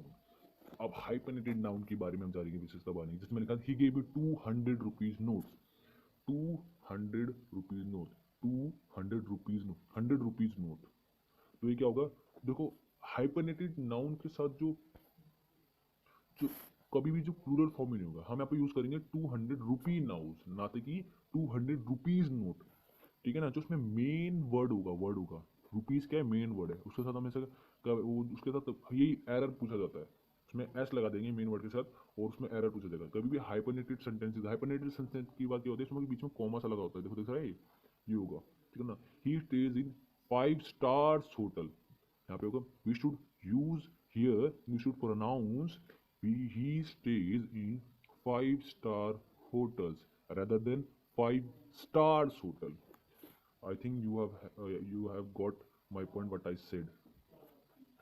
अब हाइपरनेटेड नाउन के बारे में हम जानेंगे, विशेषता बानी, जिसमें लिखा he gave you 200 rupees notes, 200 rupees note, 200 rupees note, 100 rupees note. तो ये क्या होगा, देखो हाइपरनेटेड नाउन के साथ जो कभी भी जो प्लूरल फॉर्म में नहीं होगा, हम यहाँ पे यूज करेंगे 200 रुपी नाउस, ना कि 200 रुपीज नोट। ठीक है ना, जो उसमें मेन वर्ड होगा, रुपीज क्या है, मेन वर्ड है, उसके साथ हमेशा उसके साथ यही एरर पूछा जाता है, उसमें एस लगा देंगे मेन वर्ड के साथ, और उसमें एरर पूछा जाएगा। कभी भी हाइपरनेटेड सेंटेंस की बात क्या होती है, इसमें बीच में कॉमा सा लगा होता है, देखो देख रहा है ये होगा। ठीक है ना, he stays in 5 stars hotel, यहाँ पे होगा we should use here, we should pronounce he stays in 5 star hotels rather than 5 stars hotel. I think you have got my point what I said.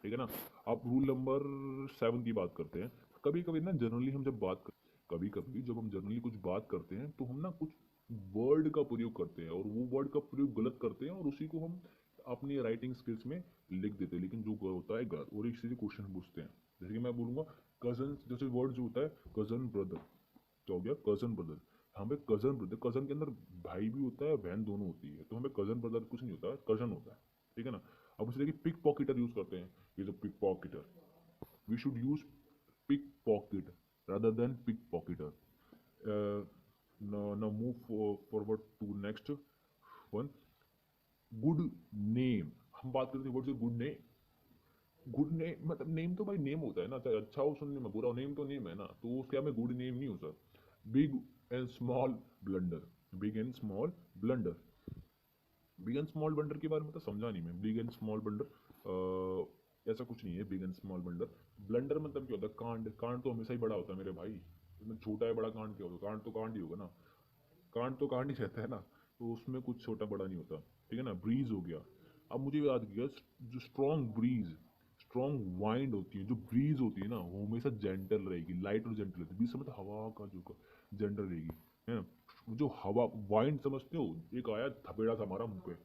ठीक है ना। अब rule number 7 की बात करते हैं। कभी कभी ना जनरली हम जब बात कर कभी कभी जब हम जनरली कुछ बात करते हैं तो हम ना कुछ वर्ड का प्रयोग करते हैं, और वो वर्ड का प्रयोग गलत करते हैं, और उसी को हम अपनी राइटिंग स्किल्स में लिख देते हैं, लेकिन जो होता है गलत, और इसी से क्वेश्चन पूछते हैं। जैसे कि मैं बोलूँगा कजन, जैसे वर्ड जो होता है कजन ब्रदर, क्या हो गया, कजन ब्रदर। हमें कजन ब्रदर, कजन के अंदर भाई भी होता है, बहन दोनों होती है, तो हमें कजन ब्रदर कुछ नहीं होता है, कजन होता है। ठीक है ना। अब उसे देखिए पिक पॉकेटर यूज करते हैं, is a pickpocketer, we should use pickpocket rather than pickpocketer. Now move forward to next one. Good name, हम बात करते हैं वर्ड से गुड नेम। गुड नेम मतलब नेम तो भाई नेम होता है ना, चाहे अच्छा हो सुनने में, बुरा नेम तो नेम है ना, तो उसके में गुड नेम नहीं हो सकता। Big and small blunder, big and small blunder, big and small blunder के बारे में तो समझा नहीं मैं। बिग एंड स्मॉल ब्लंडर ऐसा कुछ नहीं है। Big and small blunder, blunder मतलब क्या होता है, कांड, कांड तो हमेशा ही बड़ा होता है मेरे भाई, इसमें छोटा है बड़ा कांड क्या होगा, कांड तो कांड ही होगा ना, कांड तो कांड ही रहता है ना, तो उसमें कुछ छोटा बड़ा नहीं होता। ठीक है ना। ब्रीज हो गया, अब मुझे याद किया, जो स्ट्रॉन्ग ब्रीज, स्ट्रॉन्ग वाइंड होती है, जो ब्रीज होती है ना, वो हमेशा जेंटल रहेगी, लाइट और जेंटल रहती है। ब्रीज मतलब हवा का जो जेंटल रहेगी, है ना। जो हवा वाइंड समझते हो, एक आया थपेड़ा सा मारा मुंह पे,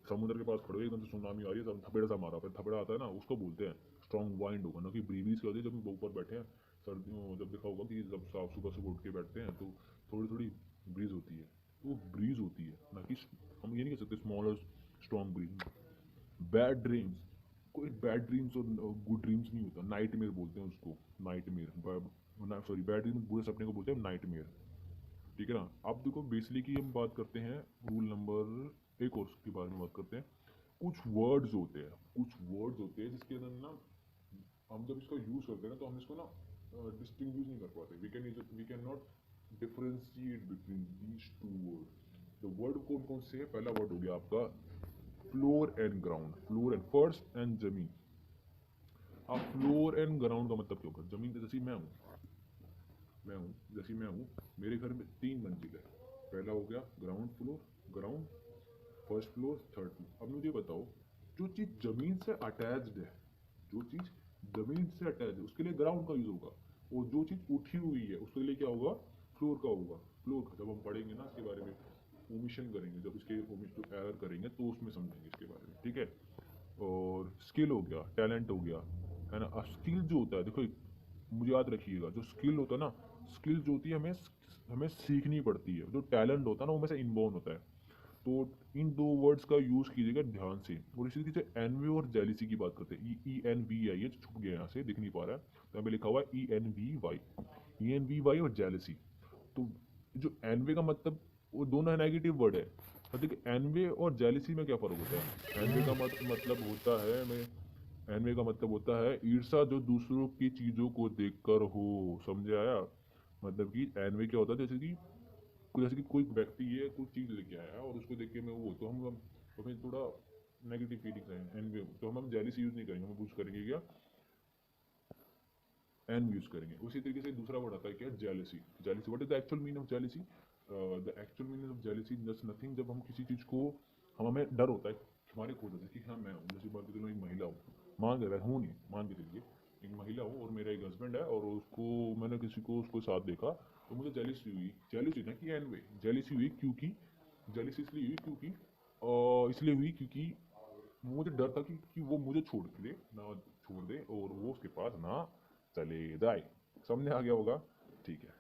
समुद्र के पास खड़े हो, एकदम से सुनामी आ रही है, थपेड़ा सा मारा, फिर थपेड़ा आता है ना, उसको बोलते हैं स्ट्रॉन्ग वाइंड होगा ना, कि ब्रीज क्या होती है, जब हम ऊपर बैठे हैं सर्दियों, जब देखा होगा कि जब सुबह सुबह उठ के बैठते हैं तो थोड़ी थोड़ी ब्रीज होती है, तो वो ब्रीज होती है ना, कि हम ये नहीं कह सकते स्मॉल और स्ट्रॉन्ग ब्रीज। बैड ड्रीम्स, कोई बैड ड्रीम्स और गुड ड्रीम्स नहीं होता, नाइटमेयर बोलते हैं उसको, नाइटमेयर, सॉरी बैड ड्रीम्स बुरे सपने को बोलते हैं नाइटमेयर। ठीक है ना। अब देखो बेसिकली की हम बात करते हैं रूल नंबर एक और के बारे में बात करते हैं। कुछ वर्ड्स होते हैं, कुछ वर्ड्स होते हैं जिसके अंदर ना हम जब इसको यूज करते हैं ना तो हम इसको ना डिस्टिंग्विश नहीं कर पाते। We can not differentiate between these two word. The word कौन कौन से है? पहला वर्ड हो गया आपका floor and ground, floor and फर्श एंड जमीन। अब फ्लोर एंड ग्राउंड का मतलब क्या होगा? जमीन जैसी मैं हूँ, मेरे घर में 3 मंजिल है। पहला हो गया ground floor, ground, first floor, third floor. अब मुझे बताओ, जो चीज़ जमीन से अटैच्ड है, जो चीज़ जमीन से अटैच है उसके लिए ग्राउंड का यूज होगा, और जो चीज़ उठी हुई है उसके लिए क्या होगा? फ्लोर का होगा। फ्लोर का जब हम पढ़ेंगे ना इसके बारे में, ओमिशन करेंगे, जब इसके ओमिशन एरर करेंगे तो उसमें समझेंगे इसके बारे में, ठीक है। और स्किल हो गया, टैलेंट हो गया, है ना। अब स्किल जो होता है, देखो मुझे याद रखिएगा, जो स्किल होता है ना, स्किल जो होती है हमें हमें सीखनी पड़ती है। जो टैलेंट होता है ना वो हमें से इनबॉर्न होता है। तो इन दो वर्ड्स का यूज कीजिएगा ध्यान से। और इसी तरीके से एनवी और जेलिसी की बात करते हैं। ई एन वी आई, ये छुप गया यहाँ से, दिख नहीं पा रहा है, तो यहाँ पे लिखा हुआ है ई एन वी वाई और जेलिसी। तो जो एनवे का मतलब, वो दोनों नेगेटिव वर्ड है। और देखिए एनवे और जेलिसी में क्या फर्क होता है? एनवे का मतलब होता है, मैं एनवे का मतलब होता है ईर्षा जो दूसरों की चीजों को देखकर हो। समझे आया? मतलब कि एनवे क्या होता है, जैसे कि कोई व्यक्ति है कोई चीज लेके आया और उसको देख के मैं वो, तो हम हमें थोड़ा नेगेटिव फीलिंग्स आए एनवे, तो हम जेलिसी यूज नहीं करेंगे, हम यूज करेंगे क्या? एन यूज करेंगे। उसी तरीके से दूसरा वर्ड आता है क्या? Jealousy. Jealousy, what is the actual meaning of jealousy? The actual meaning of jealousy just nothing, जब हम किसी चीज को, हमें डर होता है हमारे खुद से कि हाँ मैं हूँ, जैसे बात करूँ एक महिला हूँ, मान के हूँ नहीं, मान के चलिए एक महिला हूँ और मेरा एक हस्बैंड है और उसको मैंने किसी को उसको साथ देखा तो मुझे जेलिसी हुई। जेलिसी ना कि एनवे, जेलिसी हुई क्योंकि, जेलिसी इसलिए हुई क्योंकि इसलिए हुई क्योंकि मुझे डर था कि वो मुझे छोड़ के दे ना, छोड़ दे और वो उसके पास ना चले जाए। समझ आ गया होगा? ठीक है।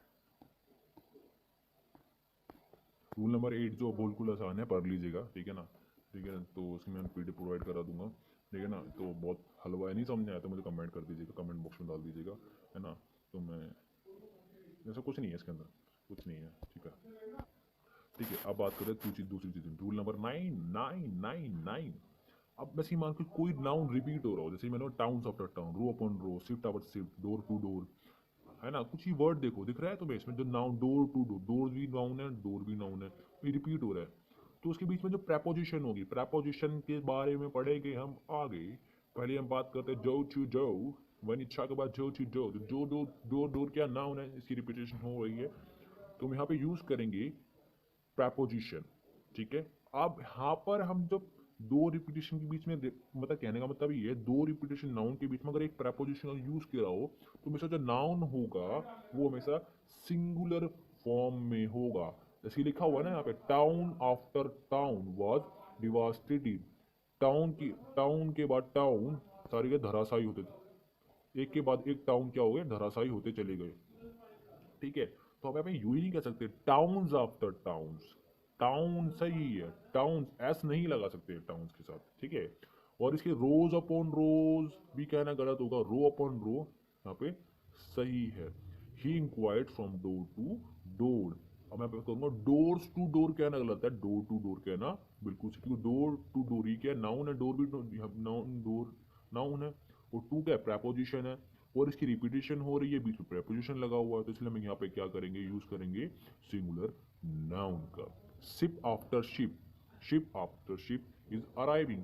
रूल नंबर 8 जो बिल्कुल आसान है, पढ़ लीजिएगा, ठीक है ना। ठीक है, तो उसकी मैं पीडीएफ प्रोवाइड करा दूंगा, ठीक है ना। तो बहुत हलवा है, नहीं समझ आया तो मुझे कमेंट कर दीजिएगा, कमेंट बॉक्स में डाल दीजिएगा, है ना। तो मैं, ऐसा कुछ नहीं है इसके अंदर, कुछ नहीं है, ठीक है। ठीक है, अब बात करें दूसरी चीज़, रूल नंबर 9 अब वैसे ही मान के कोई नाउन रिपीट हो रहा हो, जैसे मैंने towns after town, row upon row, shift after shift, door to door, है ना। कुछ ही वर्ड देखो, दिख रहा है तुम्हें इसमें जो noun, door to door, door भी नाउन है, डोर भी नाउन है, ये रिपीट हो रहा है। तो उसके बीच में जो प्रेपोजिशन होगी, प्रेपोजिशन के बारे में पढ़ेंगे हम आगे। पहले हम बात करते हैं जो टू जो। व्हेन यू टॉक अबाउट जो टू जो, जो डोर डोर क्या नाउन है, इसकी रिपीटेशन हो रही है, तो हम यहाँ पे यूज करेंगे प्रेपोजिशन, ठीक है। अब यहाँ पर हम जब दो रिपीटेशन के बीच में मतलब कहने का मतलब ये है, दो रिपीटेशन नाउन के बीच में अगर एक प्रेपोजिशन यूज किया हो तो हमेशा जो नाउन होगा वो हमेशा सिंगुलर फॉर्म में होगा। जैसे लिखा हुआ है ना यहाँ पे, town after town was devastated. Town के बाद टाउन सारे के धराशायी होते थे, एक के बाद एक टाउन क्या हो गए, धराशायी होते चले गए, ठीक है। तो अब यहाँ पे यू ही नहीं कह सकते, टाउन्स आफ्टर टाउन्स, टाउन सही है, टाउन्स एस नहीं लगा सकते टाउन्स के साथ, ठीक है। और इसके रोज अपॉन रोज भी कहना गलत होगा, रो अपॉन रो यहाँ पे सही है। He inquired from door to door. अब मैं कहूँगा डोर्स टू डोर कहना गलत है, डोर टू डोर कहना बिल्कुल सही, क्योंकि डोर टू डोर ही क्या नाउन है, डोर भी नाउन, डोर नाउन है, और टू क्या प्रेपोजिशन है, और इसकी रिपीटेशन हो रही है, बीच में प्रेपोजिशन लगा हुआ है, तो इसलिए हम यहाँ पे क्या करेंगे, यूज करेंगे सिंगुलर नाउन का। Ship after ship, ship after ship is arriving.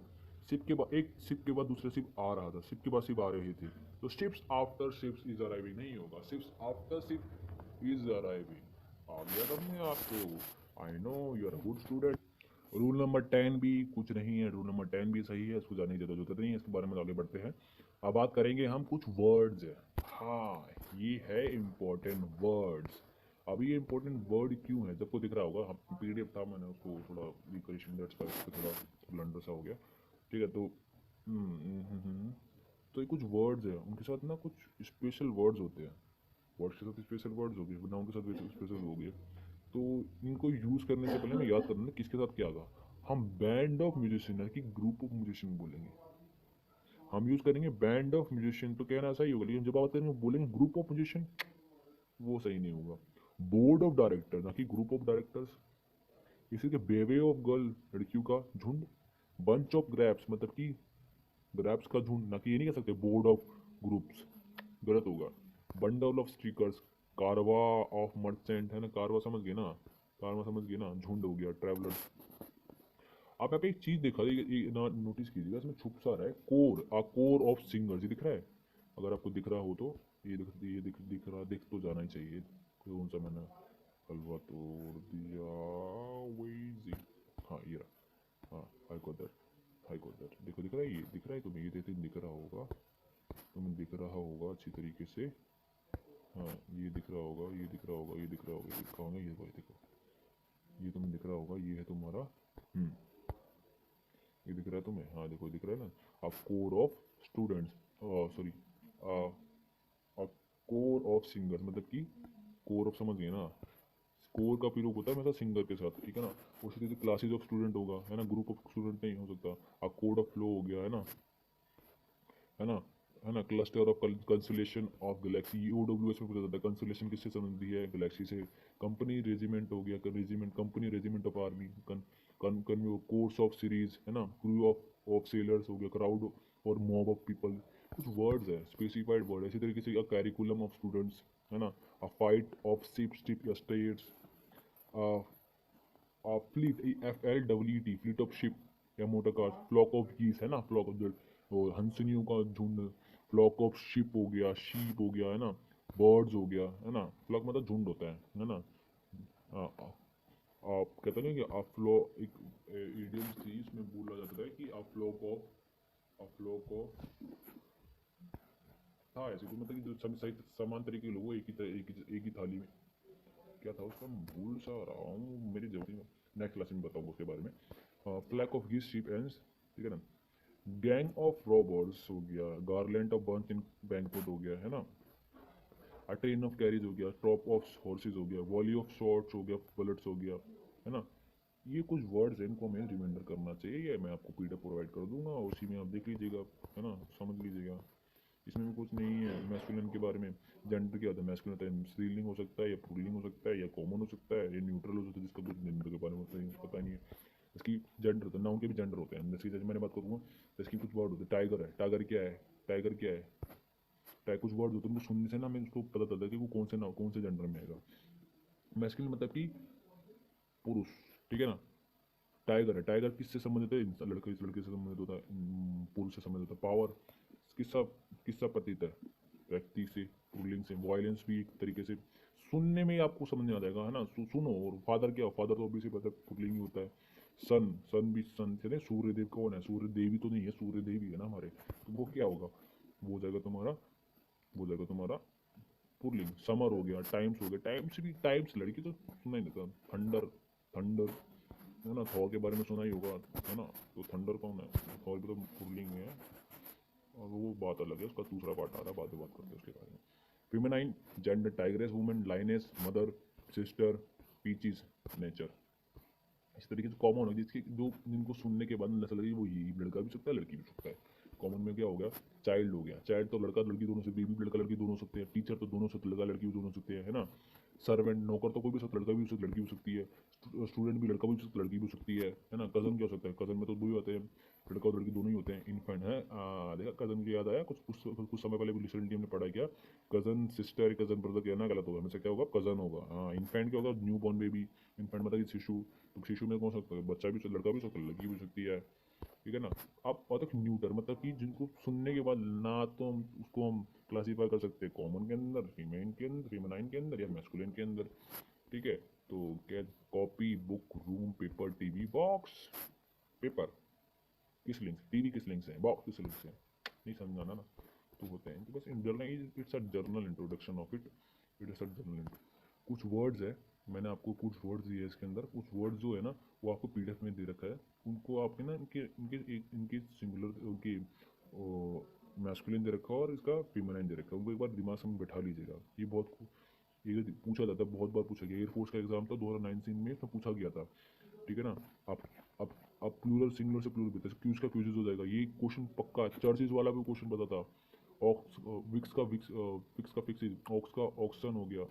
Ship के बाद, एक शिप के बाद दूसरा शिप आ रहा था, शिप के बाद शिप आ रहे थे, तो ships after ships is arriving नहीं होगा, ships after ship is arriving. आ गया समझ आपको? I know you are a good student. Rule number 10 भी कुछ नहीं है, रूल नंबर 10 भी सही है, इसको जानने की जरूरत नहीं है, इसके बारे में आगे बढ़ते हैं। अब बात करेंगे हम कुछ वर्ड्स है, हाँ ये है इम्पोर्टेंट वर्ड्स। अब ये इम्पोर्टेंट वर्ड क्यों है, सबको दिख रहा होगा, हम पीडीएफ था मैंने उसको थोड़ा रिकरेशन दैट्स का थोड़ा ब्लंडर सा हो गया, ठीक है। तो तो ये कुछ वर्ड्स है, उनके साथ ना कुछ स्पेशल वर्ड्स होते हैं, वर्ड्स के साथ स्पेशल वर्ड्स हो गए, नाउन के साथ स्पेशल हो गए। तो इनको यूज़ करने से पहले हमें याद करना है किसके साथ क्या था। हम बैंड ऑफ म्यूजिशियन है कि ग्रुप ऑफ म्यूजिशियन बोलेंगे, हम यूज़ करेंगे बैंड ऑफ म्यूजिशियन तो कहना सही होगा, लेकिन जब आप बोलेंगे ग्रुप ऑफ म्यूजिशियन वो सही नहीं होगा। बोर्ड ऑफ डायरेक्टर ना कि ग्रुप ऑफ डायरेक्टर्स। इसी के बेवे ऑफ गर्ल लड़कियों का झुंड। बंच ऑफ ग्रैप्स मतलब कि ग्रैप्स का झुंड, ना कि ये नहीं कह सकते बोर्ड ऑफ ग्रुप्स, गलत होगा। Bundle of stickers. कारवा ऑफ मर्चेंट है ना, कारवा समझ गए ना, कारवा समझ गए ना, झुंड हो गया ट्रैवलर्स। आप यहाँ पे एक चीज देखा ना, नोटिस कीजिएगा, इसमें छुप सा रहा है choir, a choir of singers, ये दिख रहा है। अगर आपको दिख रहा हो तो दिख रहा, दिख तो जाना ही चाहिए। कौन सा मैंने हलवा तोड़ दिया, वही। हाँ ये रहा, हाँ I got that, I got that. देखो दिख रहा है, ये दिख रहा है तुम्हें, ये दिख रहा होगा, तुम्हें दिख रहा होगा अच्छी तरीके से। हाँ ये दिख रहा होगा, ये दिख रहा होगा, ये दिख रहा होगा, ये दिखा होगा, ये भाई देखो, ये तुम्हें दिख रहा होगा, ये है तुम्हारा ये दिख रहा है तुम्हें, हाँ देखो दिख रहा है ना। आप core of students, sorry, core of singers मतलब कि कोर ऑफ, समझ गए ना, कोर का प्रयोग होता है हमेशा सिंगर के साथ, ठीक है ना। उसी तरह क्लासेज ऑफ स्टूडेंट होगा, है ना, ग्रुप ऑफ स्टूडेंट नहीं हो सकता। आप कोड ऑफ फ्लो हो गया, है ना, है ना, है ना। Cluster of consolation of galaxy, OWS में पूछा जाता है कंसोलेशन किससे संबंधी है, गैलेक्सी से। कंपनी रेजिमेंट हो गया, regiment company regiment of army, course of series, है ना, क्रू ऑफ सेलर्स हो गया, क्राउड और मॉब ऑफ पीपल। कुछ वर्ड्स है, स्पेसिफाइड वर्ड, इसी तरीके से कैरिकुलम ऑफ स्टूडेंट्स, है ना। अ फाइट ऑफ शिप या states, fleet, FLEET, fleet of ship या मोटर कार। फ्लॉक ऑफ गीस है ना, फ्लॉक ऑफ वो हंसनियों का झुंड। फ्लॉक ऑफ शिप हो गया, शीप हो गया, है ना। बर्ड्स हो गया, है ना, फ्लॉक मतलब झुंड होता है ना। आप कहते नहीं कि आप फ्लो, एक इडियम थी, इसमें बोला जाता है कि आप फ्लॉक ऑफ था ऐसे कोई, मतलब कि जो सही समान तरीके के लोग एक ही थाली में, क्या था उसका, भूल सा रहा हूँ मेरी जल्दी में, नेक्स्ट क्लास में बताऊंगा उसके बारे में। फ्लैग ऑफ गिस शिप एंड्स, ठीक है ना। गैंग ऑफ रॉबर्स हो गया, garland of Burns in banquet हो गया, है ना। अ ट्रेन ऑफ कैरीज हो गया, टॉप ऑफ हॉर्सेज हो गया, वॉली ऑफ शॉट्स हो गया, बुलेट्स हो गया, है ना। ये कुछ वर्ड्स हैं, इनको हमें रिमाइंडर करना चाहिए, या मैं आपको PDF प्रोवाइड कर दूंगा, उसी में आप देख लीजिएगा, है ना, समझ लीजिएगा। इसमें भी कुछ नहीं है मैस्कुलिन के बारे में। जेंडर क्या होता है, मैस्कुलिन होता है स्त्रीलिंग हो सकता है, या पुल्लिंग हो सकता है, या कॉमन हो सकता है, या न्यूट्रल हो सकता है, जिसका कुछ जेंडर के बारे में सही पता नहीं है। इसकी जेंडर होता है, नाउन के भी जेंडर होते हैं, जैसे मैंने बात करूँगा तो इसकी कुछ वर्ड होते हैं। टाइगर है, टाइगर क्या है, टाइगर क्या है, कुछ वर्ड होते हैं, उनको सुनने से ना हमें उसको पता चलता है कि वो कौन से जेंडर में आएगा। मैस्कुलिन मतलब कि पुरुष, ठीक है ना। टाइगर है, टाइगर किससे संबंधित है, लड़के, इस लड़के से संबंधित होता है, पुरुष से संबंधित होता है। पावर किसका किसका प्रतीक है, व्यक्ति से, पुल्लिंग से। वायलेंस भी एक तरीके से सुनने में ही आपको समझ में आ जाएगा, है ना। सुनो। और फादर क्या, फादर तो ऑब्वियसली पता है पुल्लिंग ही होता है। सन, सन भी, सन से सूर्य देव कौन है, सूर्य देवी तो नहीं है, सूर्य देवी है ना हमारे, तो वो क्या होगा, वो हो जाएगा तुम्हारा, वो हो जाएगा तुम्हारा पुल्लिंग। समर हो गया, टाइम्स हो गया, टाइम्स भी, टाइम्स लड़की तो सुना ही नहीं था। थंडर, थंडर है ना, थॉर के बारे में सुना ही होगा, है ना। तो थंडर कौन है, थॉर भी तो पुल्लिंग में है, और वो बात अलग है, उसका दूसरा पार्ट आ रहा है, बाद में बात करते हैं उसके बारे में। Feminine gender, tigress women, lioness mother, sister, peaches nature. इस तरीके से कॉमन है, जिसके जो जिनको सुनने के बाद ऐसा लगे वो ये लड़का भी सकता है, लड़की भी सकता है। कॉमन में क्या हो गया, चाइल्ड हो गया, चाइल्ड तो लड़का लड़की दोनों से, बेबी लड़का लड़की दोनों सकते हैं। टीचर तो दोनों सकते, लड़का लड़की भी दोनों सकते हैं, है ना। सर्वेंट, नौकर तो कोई भी सकता, लड़का भी हो सकता, लड़की भी हो सकती है। स्टूडेंट भी लड़का भी हो सकता, लड़की भी हो सकती है ना। कजन क्या हो सकता है, कजन में तो दो ही होते हैं, लड़का और लड़की दोनों ही होते हैं। इन्फेंट है, देखा कजन की याद आया, कुछ समय पहले भी रिसेंटली हमने पढ़ा किया, कजन सिस्टर, कजन ब्रदर कहना गलत होगा, हमेशा क्या होगा, कजन होगा। हाँ, इन्फेंट क्या होगा, न्यू बॉर्न बेबी। इन्फेंट मतलब कि शिशु, तो शिशु में कौन सकता है, बच्चा भी, लड़का भी सकता है, लड़की भी सकती है, ठीक है ना। अब और तक न्यूटर मतलब कि जिनको सुनने के बाद ना तो हम उसको हम क्लासीफाई कर सकते हैं कॉमन के अंदर, फीमेल के अंदर, फीमेनाइन के अंदर, या मैस्कुलिन के अंदर, ठीक है। तो क्या, copy, book, room, paper, TV, box. Paper किस लिंक से, टीवी किस लिंक से, बॉक्स किस लिंक से, नहीं समझाना ना, तो होते हैं। तो बस in general, it's a general introduction of it, it is a general. कुछ वर्ड्स है, मैंने आपको कुछ वर्ड्स दिए इसके अंदर, कुछ वर्ड्स जो है ना वो आपको PDF में दे रखा है, उनको आपके ना इनके इनके इनकी सिंगुलर, उनकी मैस्कुलिन दे रखा है और इसका फीमेलाइन दे रखा है, उनको एक बार दिमाग में बैठा लीजिएगा। ये ये पूछा जाता है, बहुत बार पूछा गया, एयरफोर्स का एग्जाम था 2019 में, इसमें पूछा गया था, ठीक है ना। आप आप आप प्लूरल सिंगुलर से प्लूरल बेहतर क्यूज का क्यूजेज हो जाएगा, ये क्वेश्चन पक्का। चर्चिज वाला भी क्वेश्चन पता था। ऑक्स, विक्स का फिक्स, ऑक्स का ऑक्सन हो गया,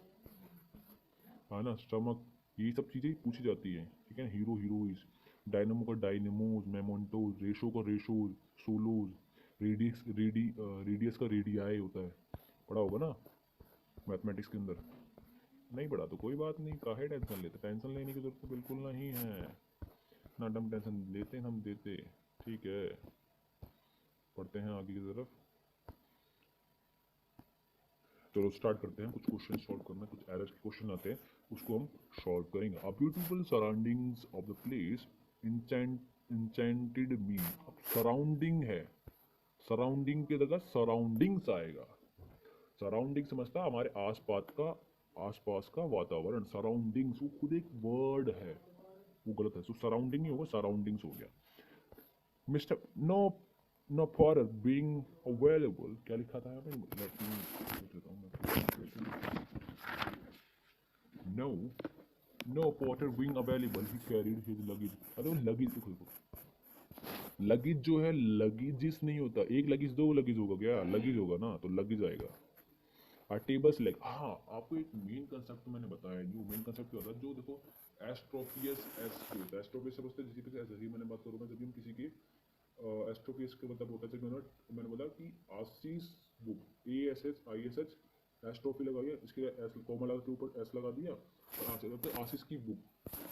हाँ ना, स्टमक, ये सब चीज़ें पूछी जाती हैं, ठीक है। हीरो हीरोइज, डायनमो का डायनेमोज, मेमोंटोज, रेशो का रेशोज, सोलोज, रेडियस का रेडियाई होता है, पढ़ा होगा ना मैथमेटिक्स के अंदर। नहीं पढ़ा तो कोई बात नहीं, काहे टेंशन लेते, टेंशन लेने की जरूरत तो बिल्कुल नहीं है ना, हम टेंशन लेते हम देते, ठीक है। पढ़ते हैं आगे की तरफ, चलो स्टार्ट करते हैं। कुछ क्वेश्चन सॉल्व करना, कुछ एरर के क्वेश्चन आते हैं, उसको हम सॉल्व करेंगे। A beautiful surroundings of the place enchanted me. अब सराउंडिंग है, सराउंडिंग की जगह सराउंडिंग्स आएगा। सराउंडिंग समझता हमारे आसपास का वातावरण, सराउंडिंग्स वो खुद एक वर्ड है, वो गलत है, सो सराउंडिंग नहीं होगा, सराउंडिंग्स हो गया। Mister no no for being available, क्या लिखा था यहाँ पे, लेट मी देख लेता हूँ मैं। No no porter being available he carried his luggage. अरे वो लगेज देखो, लगेज जो है लगेजिस नहीं होता, एक लगेज दो लगेज होगा क्या, लगेज होगा ना, तो लगेज आएगा। टेबल्स लाइक, हाँ आपको एक मेन कंसेप्ट मैंने बताया, जो मेन कंसेप्ट क्या होता है, जो देखो एस्ट्रोपियस एस होता है, एस्ट्रोपियस समझते हैं, जिसी ऐसे ही मैंने बात करूँगा जब हम किसी की एस्ट्रोपियस का मतलब होता है, जब मैंने बोला कि आशीष बुक, ASHISH एस्ट्रोफी लगा दिया, इसके एस कोमला के ऊपर एस लगा दिया, और आशीष की बुक,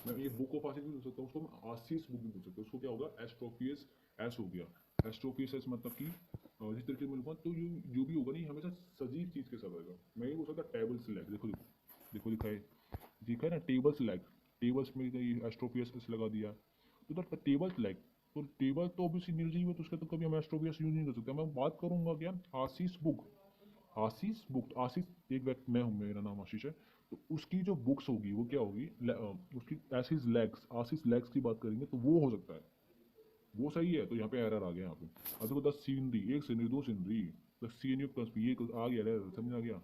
मैं ये बुक ऑफ आशीष भी बोल सकता हूँ, उसको मैं आशीष बुक भी बोल सकता हूँ, उसको क्या होगा, एस्ट्रोपियस एस हो गया। एस्ट्रोपियस एस मतलब कि जिस तरीके से मिलूंगा तो जो भी होगा नहीं, हमेशा सजीव चीज़ के साथ रहेगा। मैं ये बोल सकता टेबल सिलेक्ट, देखो देखो देखो लिखा है ना, टेबल सिलेक्ट, टेबल्स में एस्ट्रोपियस एस लगा दिया, तो टेबल सिलेक्ट, तो टेबल तो ऑब्वियसली निर्जीव है, तो उसके तो कभी हम एस्ट्रोपियस यूज नहीं कर सकते। मैं बात करूंगा क्या, आशीष बुक, आशीष बुक, आशीष एक व्यक्ति, मैं हूँ, मेरा नाम आशीष है, तो उसकी जो बुक्स होगी वो क्या होगी, उसकी आशीष लेग्स की बात करेंगे तो वो हो सकता है, वो सही है। तो यहाँ पे एरर आ गया, यहाँ पे अब देखो द सीनरी, एक सीनरी दो सीनरी, द सीन युक्त प्लस ये आ गया एरर, समझ आ गया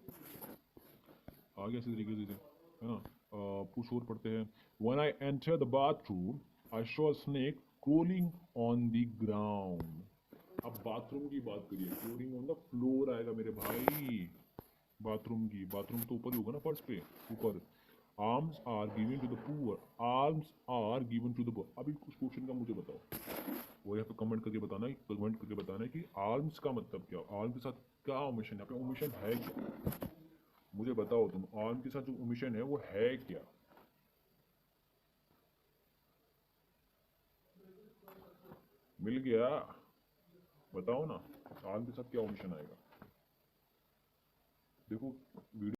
इसी तरीके से, है ना। कुछ और पढ़ते हैं। When I enter the bathroom I saw a snake crawling on the ground. अब बाथरूम की बात करिए, क्रोलिंग ऑन द फ्लोर आएगा मेरे भाई, बाथरूम की, बाथरूम तो ऊपर ही होगा ना, फर्श पे ऊपर। Arms are given to the poor, arms are given to the poor. अभी कुछ क्वेश्चन का मुझे बताओ, वो यहाँ पे कमेंट करके बताना है, कमेंट करके बताना है कि आर्म्स का मतलब क्या, आर्म के साथ क्या ओमिशन है, यहाँ पे ओमिशन है क्या, मुझे बताओ तुम, आर्म के साथ जो ओमिशन है वो है क्या। मिल गया, बताओ ना, आर्म के साथ क्या ओमिशन आएगा, देखो वीडियो